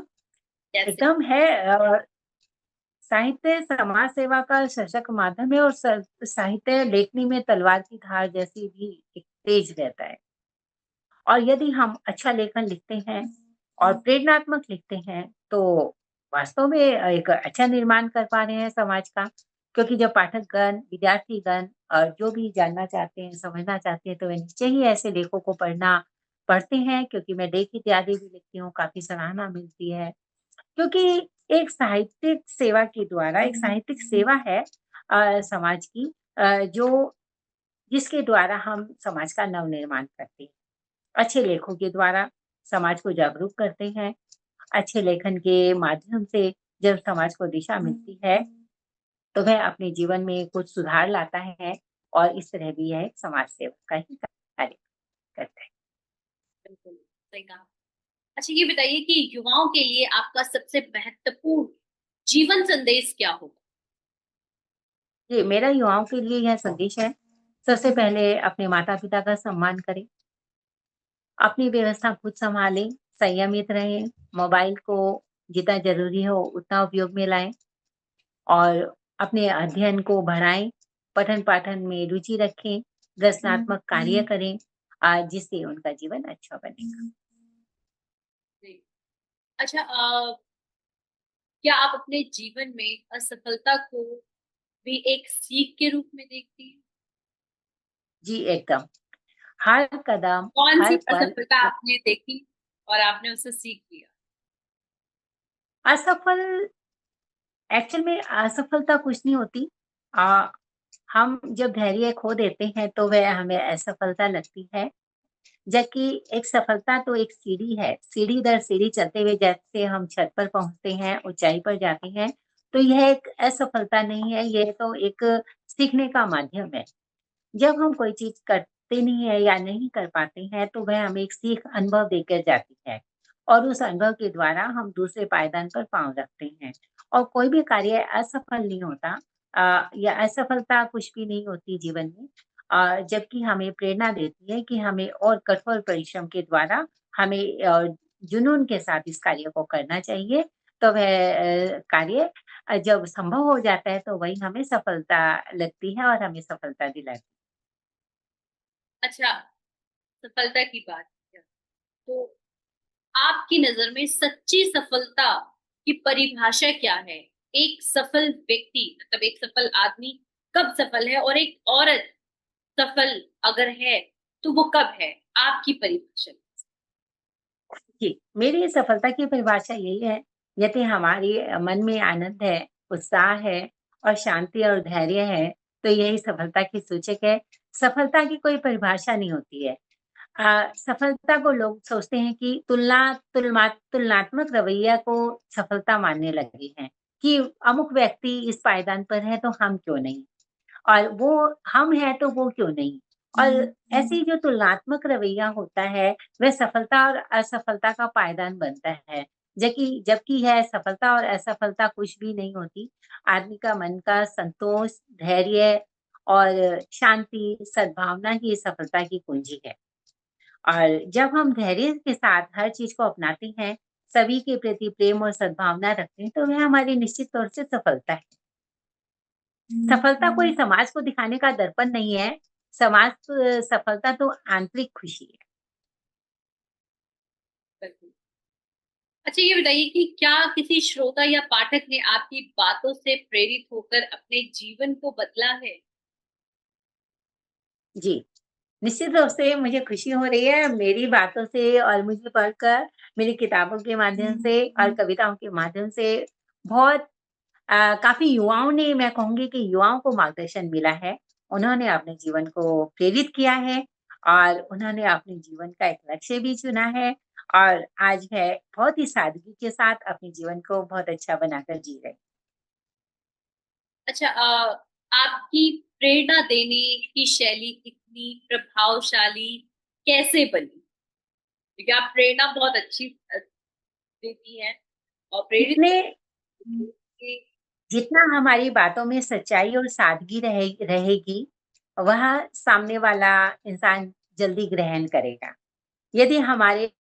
जैसे? एकदम है। साहित्य समाज सेवा का सशक्त माध्यम है, और साहित्य लेखनी में तलवार की धार जैसी भी एक तेज रहता है। और यदि हम अच्छा लेखन लिखते हैं और प्रेरणात्मक लिखते हैं, तो वास्तव में एक अच्छा निर्माण कर पा रहे हैं समाज का। क्योंकि जब पाठकगण, विद्यार्थीगण जो भी जानना चाहते हैं, समझना चाहते हैं, तो वे निश्चय ही ऐसे लेखों को पढ़ते हैं, क्योंकि मैं लेख इत्यादि भी लिखती हूँ, काफ़ी सराहना मिलती है। क्योंकि एक साहित्यिक सेवा के द्वारा, एक साहित्यिक सेवा है समाज की, जो जिसके द्वारा हम समाज का नव-निर्माण करते हैं। अच्छे लेखों के द्वारा समाज को जागरूक करते हैं। अच्छे लेखन के माध्यम से जब समाज को दिशा मिलती है, तो वह अपने जीवन में कुछ सुधार लाता है, और इस तरह भी यह समाज सेवा का ही कार्य करता है। बिल्कुल, सही कहा। अच्छा, ये बताइए कि युवाओं के लिए आपका सबसे महत्वपूर्ण जीवन संदेश क्या होगा? जी, मेरा युवाओं के लिए यह संदेश है, सबसे पहले अपने माता-पिता का सम्मान करें, अपनी व्यवस्था खुद सँभालें, संयमित रहें, मोबाइल को जितना ज़रूरी हो उतना उपयोग में लाएँ, और अपने अध्ययन को बढ़ाएँ, पठन-पाठन में रुचि रखें, रचनात्मक कार्य करें, जिससे उनका जीवन अच्छा बनेगा। जी। अच्छा, क्या आप अपने जीवन में असफलता को भी एक सीख के रूप में देखती हैं? जी, एकदम। हर कदम, कौन-सी हर पल असफलता आपने देखी और आपने उससे सीख लिया? असफल एक्चुअल में असफलता कुछ नहीं होती। अ, हम जब धैर्य खो देते हैं, तो वह हमें असफलता लगती है। जबकि एक सफलता तो एक सीढ़ी है, सीढ़ी दर सीढ़ी चलते हुए जैसे हम छत पर पहुँचते हैं, ऊँचाई पर जाते हैं, तो यह एक असफलता नहीं है, यह तो एक सीखने का माध्यम है। जब हम कोई चीज़ करते नहीं है या नहीं कर पाते हैं, तो वह हमें एक सीख, अनुभव देकर जाती है, और उस अनुभव के द्वारा हम दूसरे पायदान पर पाँव रखते हैं, और कोई भी कार्य असफल नहीं होता, या असफलता कुछ भी नहीं होती जीवन में, जबकि हमें प्रेरणा देती है कि हमें और कठोर परिश्रम के द्वारा हमें जुनून के साथ इस कार्य को करना चाहिए। तो वह कार्य जब संभव हो जाता है, तो वही हमें सफलता लगती है, और हमें सफलता दिलाती है। अच्छा, सफलता की बात किया, तो आपकी नज़र में सच्ची सफलता की परिभाषा क्या है? एक सफल व्यक्ति, मतलब एक सफल आदमी कब सफल है, और एक औरत सफल अगर है, तो वो कब है? आपकी परिभाषा। जी, मेरी सफलता की परिभाषा यही है, यदि हमारे मन में आनंद है, उत्साह है, और शांति और धैर्य है, तो यही सफलता की सूचक है। सफलता की कोई परिभाषा नहीं होती है। सफलता को लोग सोचते हैं कि तुलनात्मक रवैया को सफलता मानने लगे हैं, कि अमुक व्यक्ति इस पायदान पर है, तो हम क्यों नहीं? और वो हम हैं, तो वो क्यों नहीं? और ऐसी जो तुलनात्मक रवैया होता है, वह सफलता और असफलता का पायदान बनता है। जबकि यह सफलता और असफलता कुछ भी नहीं होती। आदमी का मन का संतोष, धैर्य और शांति, सद्भावना ही सफलता की कुंजी है। और जब हम धैर्य के साथ हर चीज़ को अपनाते हैं, सभी के प्रति प्रेम और सद्भावना रखते हैं, तो वह हमारी निश्चित तौर से सफलता है। सफलता कोई समाज को दिखाने का दर्पण नहीं है, सफलता तो आंतरिक खुशी है। बिल्कुल। अच्छा, ये बताइए कि क्या किसी श्रोता या पाठक ने आपकी बातों से प्रेरित होकर अपने जीवन को बदला है? जी, निश्चित रूप से मुझे खुशी हो रही है मेरी बातों से और मुझे पढ़कर मेरी किताबों के माध्यम से और कविताओं के माध्यम से बहुत काफ़ी युवाओं ने मैं कहूँगी कि युवाओं को मार्गदर्शन मिला है। उन्होंने अपने जीवन को प्रेरित किया है और उन्होंने अपने जीवन का एक लक्ष्य भी चुना है और आज है बहुत ही सादगी के साथ अपने जीवन को बहुत अच्छा बनाकर जी रहे हैं। अच्छा, आपकी प्रेरणा देने की शैली इतनी प्रभावशाली कैसे बनी? क्योंकि आप प्रेरणा बहुत अच्छी देती हैं और प्रेरित इसमें के। जितना हमारी बातों में सच्चाई और सादगी रहेगी, वह सामने वाला इंसान जल्दी ग्रहण करेगा। यदि हमारे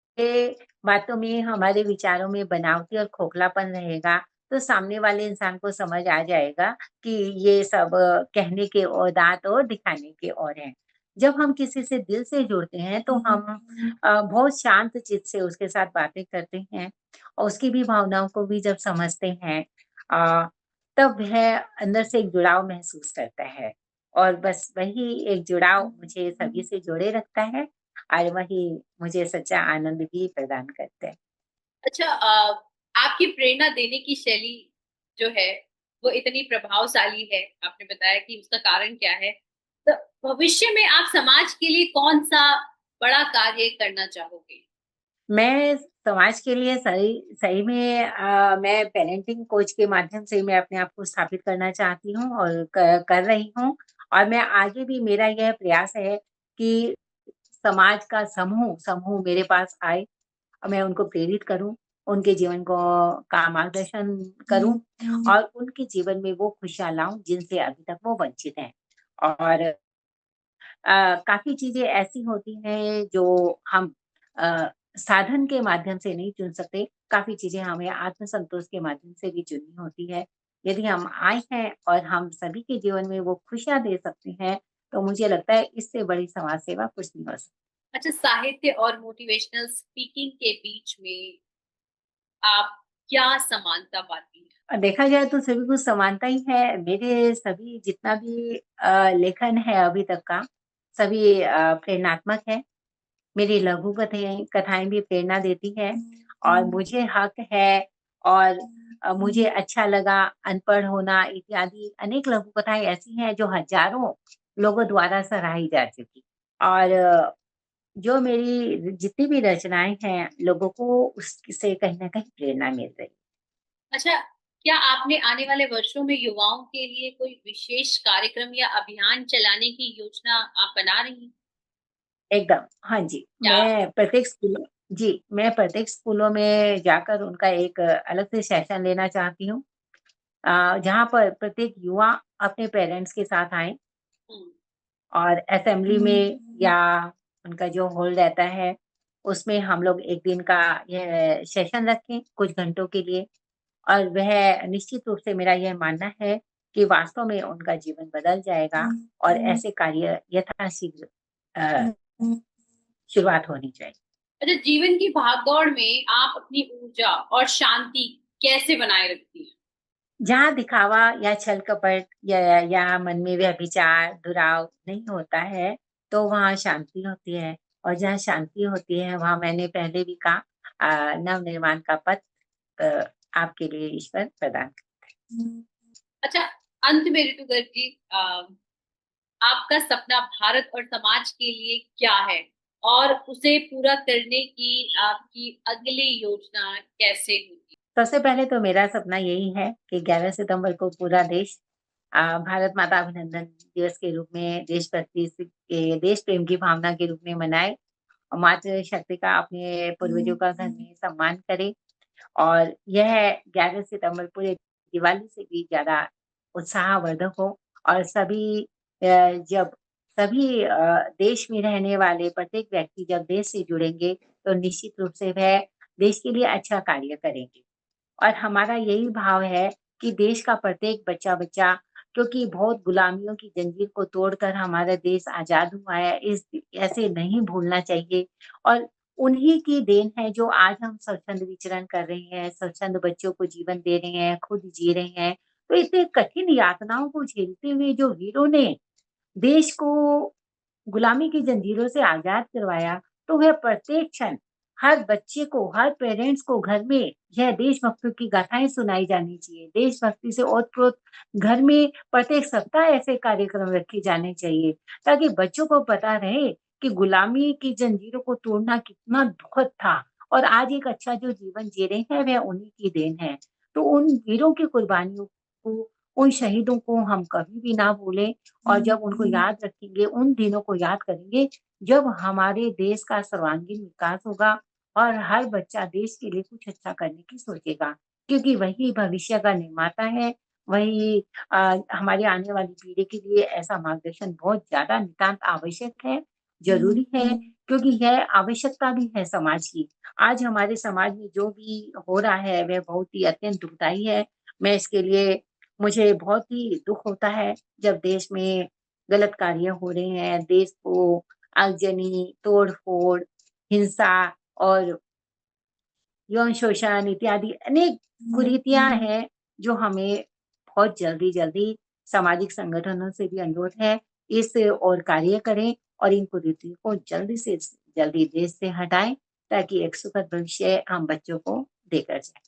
बातों में, हमारे विचारों में बनावटी और खोखलापन रहेगा, तो सामने वाले इंसान को समझ आ जाएगा कि ये सब कहने के और दाँत और दिखाने के और हैं। जब हम किसी से दिल से जुड़ते हैं, तो हम बहुत शांत चित्त से उसके साथ बातें करते हैं और उसकी भी भावनाओं को भी जब समझते हैं अ, तब वह अंदर से एक जुड़ाव महसूस करता है और बस वही एक जुड़ाव मुझे सभी से जोड़े रखता है और वही मुझे सच्चा आनंद भी प्रदान करता है। अच्छा, आपकी प्रेरणा देने की शैली जो है वो इतनी प्रभावशाली है, आपने बताया कि उसका कारण क्या है। तो भविष्य में आप समाज के लिए कौन सा बड़ा कार्य करना चाहोगे? मैं समाज के लिए सही सही में मैं पेरेंटिंग कोच के माध्यम से मैं अपने आप को स्थापित करना चाहती हूँ और कर रही हूँ और मैं आगे भी मेरा यह प्रयास है कि समाज का समूह समूह मेरे पास आए और मैं उनको प्रेरित करूँ, उनके जीवन को का मार्गदर्शन करूँ और उनके जीवन में वो खुशियाँ लाऊँ जिनसे अभी तक वो वंचित हैं। और काफ़ी चीज़ें ऐसी होती हैं जो हम साधन के माध्यम से नहीं चुन सकते, काफ़ी चीज़ें हमें आत्मसंतोष के माध्यम से भी चुननी होती है। यदि हम आए हैं और हम सभी के जीवन में वो खुशियाँ दे सकते हैं, तो मुझे लगता है इससे बड़ी समाज सेवा कुछ नहीं हो सकती। अच्छा, साहित्य और मोटिवेशनल स्पीकिंग के बीच में आप क्या समानता पाती हैं? देखा जाए तो सभी कुछ समानता ही है। मेरे सभी जितना भी लेखन है अभी तक का, सभी प्रेरणात्मक है। मेरी लघु कथाएँ कथाएँ भी प्रेरणा देती हैं और मुझे हक है और मुझे अच्छा लगा, अनपढ़ होना इत्यादि अनेक लघु कथाएँ ऐसी हैं जो हज़ारों लोगों द्वारा सराही जा चुकी। और जो मेरी जितनी भी रचनाएँ हैं, लोगों को उससे कहीं न कहीं प्रेरणा मिल रही। अच्छा, क्या आपने आने वाले वर्षों में युवाओं के लिए कोई विशेष कार्यक्रम या अभियान चलाने की योजना आप बना रही हैं? एकदम, हाँ जी। क्या? मैं प्रत्येक स्कूलों में जाकर उनका एक अलग से सेशन लेना चाहती हूँ जहाँ पर प्रत्येक युवा अपने पेरेंट्स के साथ आएँ हुँ। और असेंबली में या उनका जो हॉल रहता है, उसमें हम लोग 1 दिन का यह सेशन रखें कुछ घंटों के लिए और वह निश्चित रूप से मेरा यह मानना है कि वास्तव में उनका जीवन बदल जाएगा और ऐसे कार्य यथाशीघ्र अ, शुरुआत होनी चाहिए। अच्छा, जीवन की भागदौड़ में आप अपनी ऊर्जा और शांति कैसे बनाए रखती हैं? जहाँ दिखावा या छल-कपट या मन में व्यभिचार, दुराव नहीं होता है, तो वहाँ शांति होती है और जहाँ शांति होती है, वहाँ मैंने पहले भी कहा नव-निर्माण का पथ अ, आपके लिए ईश्वर प्रदान अच्छा, अंत में ऋतु गर्ग जी, आपका सपना भारत और समाज के लिए क्या है? और उसे पूरा करने की आपकी अगली योजना कैसे होगी? सबसे पहले तो मेरा सपना यही है कि 11 सितंबर को पूरा देश भारत माता अभिनंदन दिवस के रूप में देशभक्ति के देश प्रेम की भावना के रूप में मनाए और मातृशक्ति का अपने पूर्वजों का घर में सम्मान करे और यह 11 सितंबर पूरे दिवाली से भी ज़्यादा उत्साहवर्धक हो और जब सभी देश में रहने वाले प्रत्येक व्यक्ति जब देश से जुड़ेंगे, तो निश्चित रूप से वह देश के लिए अच्छा कार्य करेंगे। और हमारा यही भाव है कि देश का प्रत्येक बच्चा-बच्चा क्योंकि बहुत गुलामियों की जंजीर को तोड़कर हमारा देश आज़ाद हुआ है, ऐसे नहीं भूलना चाहिए और उन्हीं की देन है जो आज हम स्वच्छंद विचरण कर रहे हैं, स्वच्छंद बच्चों को जीवन दे रहे हैं, खुद जी रहे हैं। तो इतने कठिन यातनाओं को झेलते हुए जो वीरों ने देश को गुलामी की जंजीरों से आजाद करवाया, तो वह प्रत्येक क्षण हर बच्चे को, हर पेरेंट्स को घर में यह देशभक्तों की गाथाएँ सुनाई जानी चाहिए। देशभक्ति से ओत-प्रोत घर में प्रत्येक सप्ताह ऐसे कार्यक्रम रखे जाने चाहिए, ताकि बच्चों को पता रहे कि गुलामी की जंजीरों को तोड़ना कितना दुखद था और आज एक अच्छा जो जीवन जी रहे हैं, वह उन्हीं की देन है। तो उन वीरों की कुर्बानियों को, उन शहीदों को हम कभी भी ना भूलें और जब उनको याद रखेंगे, उन दिनों को याद करेंगे, जब हमारे देश का सर्वांगीण विकास होगा और हर बच्चा देश के लिए कुछ अच्छा करने की सोचेगा, क्योंकि वही भविष्य का निर्माता है, वही हमारी आने वाली पीढ़ी के लिए ऐसा मार्गदर्शन बहुत ज़्यादा नितांत आवश्यक है, ज़रूरी है, क्योंकि यह आवश्यकता भी है समाज की। आज हमारे समाज में जो भी हो रहा है, वह बहुत ही अत्यंत दुखदाई है। मैं इसके लिए मुझे बहुत ही दुःख होता है, जब देश में गलत कार्य हो रहे हैं, देश को आगजनी, तोड़-फोड़, हिंसा और यौन शोषण इत्यादि अनेक कुरीतियाँ हैं, जो हमें बहुत जल्दी-जल्दी सामाजिक संगठनों से भी अनुरोध है, इस ओर कार्य करें और इन कुरीतियों को जल्दी से जल्दी देश से हटाएँ, ताकि एक सुखद भविष्य हम बच्चों को देकर जाएँ।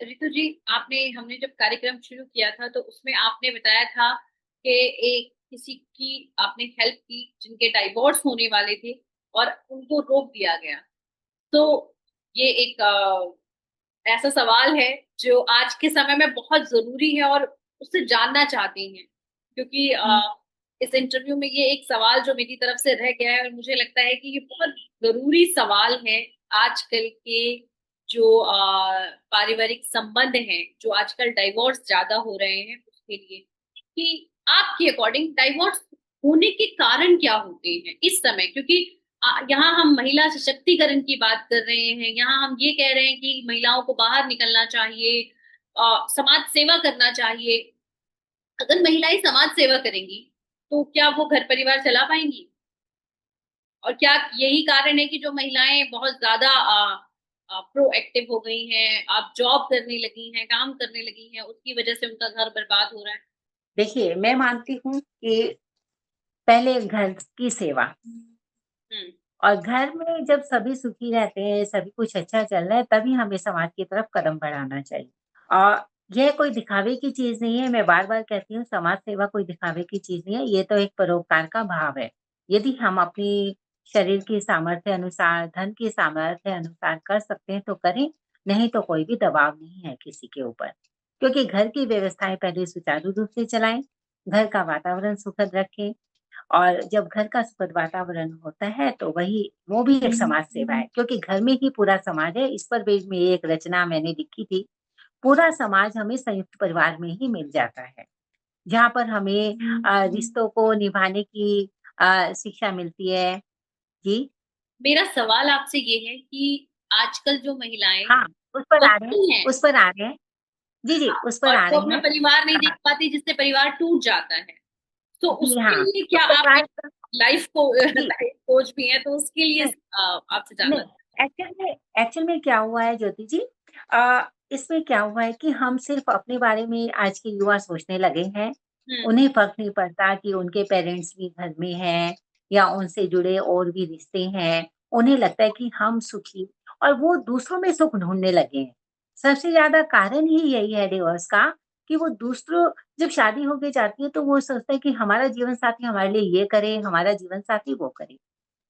रितु जी, हमने जब कार्यक्रम शुरू किया था तो उसमें आपने बताया था कि एक किसी की आपने हेल्प की जिनके डाइवोर्स होने वाले थे और उनको रोक दिया गया। तो ये एक ऐसा सवाल है जो आज के समय में बहुत जरूरी है और उससे जानना चाहते हैं, क्योंकि इस इंटरव्यू में ये एक सवाल जो मेरी तरफ से रह गया है और मुझे लगता है कि ये बहुत जरूरी सवाल है आजकल के जो पारिवारिक संबंध हैं, जो आजकल डाइवोर्स ज्यादा हो रहे हैं उसके लिए, कि आपके अकॉर्डिंग डाइवोर्स होने के कारण क्या होते हैं इस समय, क्योंकि यहाँ हम महिला सशक्तिकरण की बात कर रहे हैं, यहाँ हम ये कह रहे हैं कि महिलाओं को बाहर निकलना चाहिए, समाज सेवा करना चाहिए। अगर महिलाएं समाज सेवा करेंगी तो क्या वो घर परिवार चला पाएंगी? और क्या यही कारण है कि जो महिलाएं बहुत ज्यादा प्रोएक्टिव हो गई हैं, आप जॉब करने लगी हैं, काम करने लगी हैं, उसकी वजह से उनका घर बर्बाद हो रहा है? देखिए, मैं मानती हूँ कि पहले घर की सेवा हम्म। और घर में जब सभी सुखी रहते हैं, सभी कुछ अच्छा चल रहा है, तभी हमें समाज की तरफ कदम बढ़ाना चाहिए। और यह कोई दिखावे की चीज़ नहीं है, मैं बार-बार कहती हूँ समाज सेवा कोई दिखावे की चीज़ नहीं है, ये तो एक परोपकार का भाव है। यदि हम अपनी शरीर की सामर्थ्य अनुसार, धन की सामर्थ्य अनुसार कर सकते हैं तो करें, नहीं तो कोई भी दबाव नहीं है किसी के ऊपर। क्योंकि घर की व्यवस्थाएँ पहले सुचारू रूप से चलाएँ, घर का वातावरण सुखद रखें और जब घर का सुखद वातावरण होता है तो वो भी एक समाज सेवा है, क्योंकि घर में ही पूरा समाज है। इस पर भी में एक रचना मैंने लिखी थी, पूरा समाज हमें संयुक्त परिवार में ही मिल जाता है, जहाँ पर हमें रिश्तों को निभाने की शिक्षा मिलती है। जी, मेरा सवाल आपसे ये है कि आजकल जो महिलाएं हाँ, उस पर आ रहे हैं पढ़ती हैं उस पर आ रहे हैं। जी, जी, उस पर और आ वो रहे अपना हैं। परिवार नहीं अ, देख पाती, जिससे परिवार टूट जाता है, तो जी उसके हाँ, लिए तो क्या आप परिवार एक लाइफ को जी, लाइफ कोच भी हैं, तो उसके लिए नहीं, आपसे जानना नहीं, एक्चुअल में क्या हुआ है ज्योति जी, इसमें क्या हुआ है कि हम सिर्फ़ अपने बारे में आज के युवा सोचने लगे हैं। हम्म। उन्हें फ़र्क नहीं पड़ता कि उनके पेरेंट्स भी घर में हैं या उनसे जुड़े और भी रिश्ते हैं। उन्हें लगता है कि हम सुखी और वो दूसरों में सुख ढूँढने लगे हैं। सबसे ज़्यादा कारण ही यही है डिवोर्स का कि वो दूसरों जब शादी हो के जाती है तो वो सोचते हैं कि हमारा जीवन साथी हमारे लिए ये करे, हमारा जीवन साथी वो करे।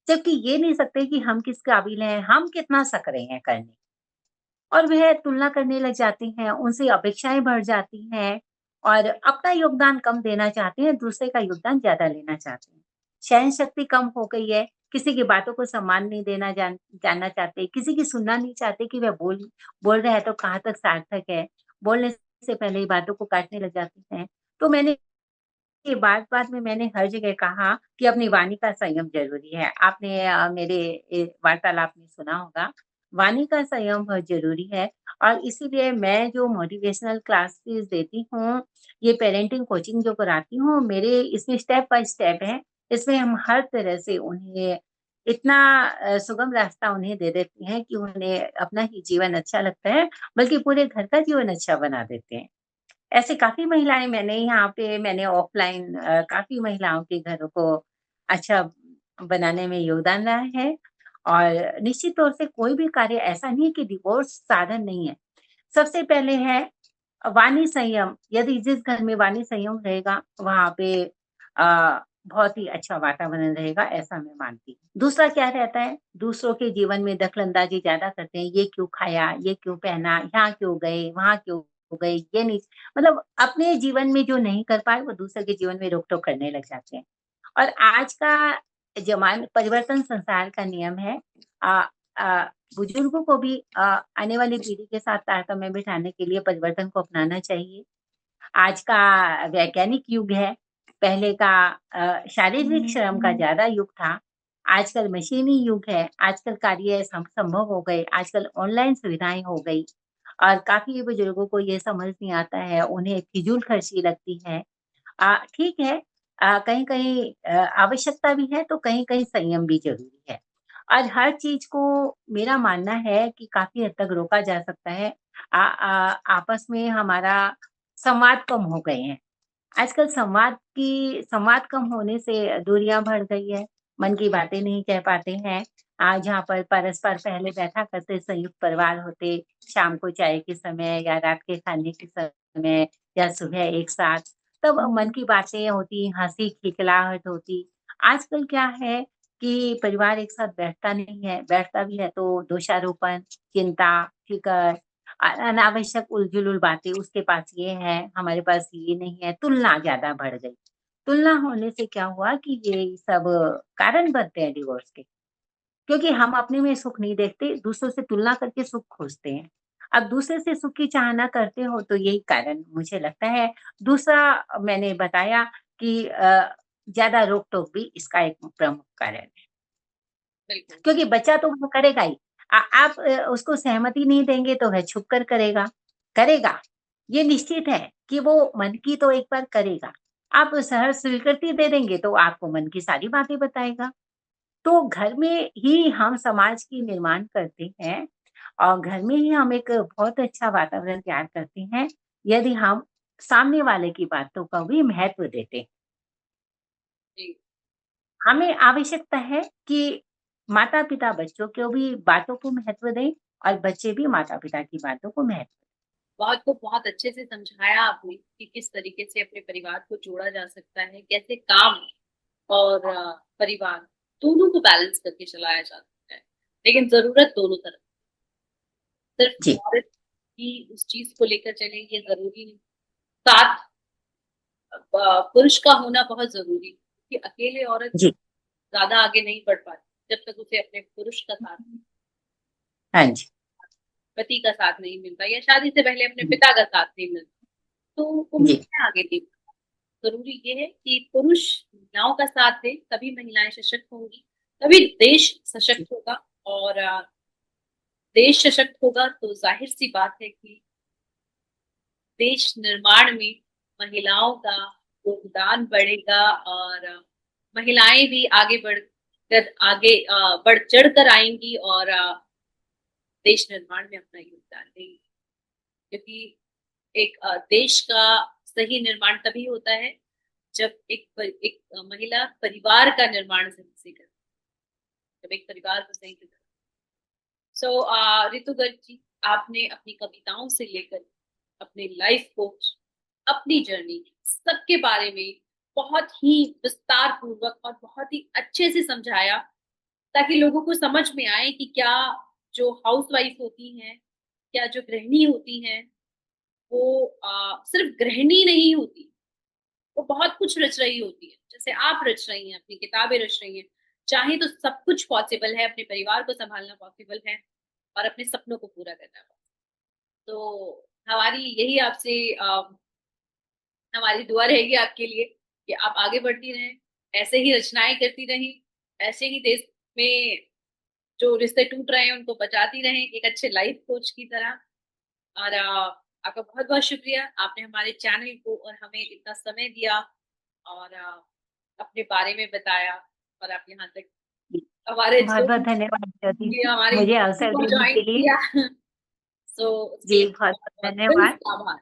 जबकि ये नहीं सकते कि हम किस काबिल हैं, हम कितना सकरे हैं करने और वह तुलना करने लग जाती हैं, उनसे अपेक्षाएँ बढ़ जाती हैं और अपना योगदान कम देना चाहते हैं, दूसरे का योगदान ज़्यादा लेना चाहते हैं। सहन शक्ति कम हो गई है, किसी की बातों को सम्मान नहीं देना जानना चाहते, किसी की सुनना नहीं चाहते कि वह बोल रहा है तो कहाँ तक सार्थक है, बोलने से पहले ही बातों को काटने लग जाते हैं। तो ये बात-बात में मैंने हर जगह कहा कि अपनी वाणी का संयम ज़रूरी है। आपने मेरे वार्तालाप में सुना होगा, वाणी का संयम बहुत ज़रूरी है और इसीलिए मैं जो मोटिवेशनल क्लासेस देती हूँ, ये पेरेंटिंग कोचिंग जो कराती हूँ, मेरे इसमें स्टेप बाय स्टेप है। इसमें हम हर तरह से उन्हें इतना सुगम रास्ता उन्हें दे देती हैं कि उन्हें अपना ही जीवन अच्छा लगता है, बल्कि पूरे घर का जीवन अच्छा बना देते हैं। ऐसे काफ़ी महिलाएँ मैंने ऑफ़लाइन काफ़ी महिलाओं के घरों को अच्छा बनाने में योगदान रहा है और निश्चित तौर से कोई भी कार्य ऐसा नहीं है कि डिवोर्स साधन नहीं है। सबसे पहले है वाणी संयम, यदि जिस घर में वाणी संयम रहेगा, वहाँ पे बहुत ही अच्छा वातावरण रहेगा, ऐसा मैं मानती हूँ। दूसरा क्या रहता है, दूसरों के जीवन में दखल-अंदाज़ी ज़्यादा करते हैं, ये क्यों खाया, ये क्यों पहना, यहाँ क्यों गए, वहाँ क्यों गए, ये नहीं मतलब अपने जीवन में जो नहीं कर पाए, वो दूसरे के जीवन में रोक-टोक करने लग जाते हैं। और आज का परिवर्तन संसार का नियम है। अ अ, बुजुर्गों को भी आने वाली पीढ़ी के साथ तारतम्य बिठाने के लिए परिवर्तन को अपनाना चाहिए। आज का वैज्ञानिक युग है, पहले का शारीरिक श्रम का ज़्यादा युग था, आजकल मशीनी युग है, आजकल कार्य संभव हो गए, आजकल ऑनलाइन सुविधाएँ हो गई और काफ़ी बुजुर्गों को ये समझ नहीं आता है, उन्हें फिज़ूल खर्ची लगती है। ठीक है कहीं-कहीं आवश्यकता भी है, तो कहीं-कहीं संयम भी ज़रूरी है। और हर चीज़ को मेरा मानना है कि काफ़ी हद तक रोका जा सकता है। आपस में हमारा संवाद कम हो गए हैं। आजकल संवाद कम होने से दूरियाँ बढ़ गई है, मन की बातें नहीं कह पाते हैं। जहाँ पर परस्पर पहले बैठा करते संयुक्त परिवार होते, शाम को चाय के समय या रात के खाने के समय या सुबह एक साथ, तब मन की बातें होती, हँसी खिलखिलाहट होती। आजकल क्या है कि परिवार एक साथ बैठता नहीं है, बैठता भी है तो दोषारोपण, चिंता, फ़िक्र अनावश्यक उलझुल बातें उसके पास ये है, हमारे पास ये नहीं है, तुलना ज़्यादा बढ़ गई। तुलना होने से क्या हुआ कि ये सब कारण बनते हैं डिवोर्स के, क्योंकि हम अपने में सुख नहीं देखते, दूसरों से तुलना करके सुख खोजते हैं। अब दूसरे से सुख की चाहना करते हो तो यही कारण मुझे लगता है। दूसरा मैंने बताया कि ज़्यादा रोक-टोक भी इसका एक प्रमुख कारण है। बिल्कुल। क्योंकि बच्चा तो वो करेगा ही। आप उसको सहमति नहीं देंगे तो वह छुप कर करेगा, करेगा। ये निश्चित है कि वो मन की तो एक बार करेगा। आप सहर्ष स्वीकृति दे देंगे तो आपको मन की सारी बातें बताएगा। तो घर में ही हम समाज की निर्माण करते हैं और घर में ही हम एक बहुत अच्छा वातावरण तैयार करते हैं, यदि हम सामने वाले की बातों का भी महत्व देते हैं। जी। हमें आवश्यकता है कि माता-पिता बच्चों को भी बातों को महत्व दें और बच्चे भी माता-पिता की बातों को महत्व बहुत को बहुत अच्छे से समझाया आपने कि किस तरीके से अपने परिवार को जोड़ा जा सकता है, कैसे काम और परिवार दोनों को बैलेंस करके चलाया जा सकता है। लेकिन ज़रूरत दोनों तरफ, सिर्फ जी, औरत ही उस चीज़ को लेकर चले ये ज़रूरी नहीं। साथ पुरुष का होना बहुत ज़रूरी है, क्योंकि अकेले औरत जी। ज़्यादा आगे नहीं बढ़ पाती, जब तक उसे अपने पुरुष का साथ हाँ जी। पति का साथ नहीं मिलता या शादी से पहले अपने जी, पिता का साथ नहीं मिलता, तो वो जी, महिलाएँ आगे नहीं बढ़ ज़रूरी ये है कि पुरुष महिलाओं का साथ दे, तभी महिलाएँ सशक्त होंगी, तभी देश सशक्त होगा और देश सशक्त होगा तो ज़ाहिर-सी बात है कि देश निर्माण में महिलाओं का योगदान बढ़ेगा और महिलाएँ भी बढ़ चढ़ कर आएँगी और देश निर्माण में अपना योगदान देंगी। क्योंकि एक देश का सही निर्माण तभी होता है जब एक महिला परिवार का निर्माण सही से करे, जब एक परिवार को सही से करे। सो रितु गर्ग जी, आपने अपनी कविताओं से लेकर अपने लाइफ कोच, अपनी जर्नी सबके बारे में बहुत ही विस्तार पूर्वक और बहुत ही अच्छे से समझाया, ताकि लोगों को समझ में आए कि क्या जो हाउसवाइफ होती हैं, क्या जो गृहिणी होती हैं, वो सिर्फ गृहिणी नहीं होती, वो बहुत कुछ रच रही होती है। जैसे आप रच रही हैं, अपनी किताबें रच रही हैं। चाहे तो सब कुछ पॉसिबल है, अपने परिवार को सँभालना पॉसिबल है और अपने सपनों को पूरा करना। तो हमारी यही आपसे हमारी दुआ रहेगी आपके लिए कि आप आगे बढ़ती रहें, ऐसे ही रचनाएँ करती रहें, ऐसे ही देश में जो रिश्ते टूट रहे हैं उनको बचाती रहें, एक अच्छे लाइफ कोच की तरह। और आपका बहुत-बहुत शुक्रिया, आपने हमारे चैनल को और हमें इतना समय दिया और अपने बारे में बताया और आप यहाँ तक हमारे बहुत बहुत धन्यवाद ज्योति ये जी, हमारी मुझे अवसर को देने ज्वाइन के लिए। किया। सो जी उसके बहुत बहुत दिल धन्यवाद। से आभार।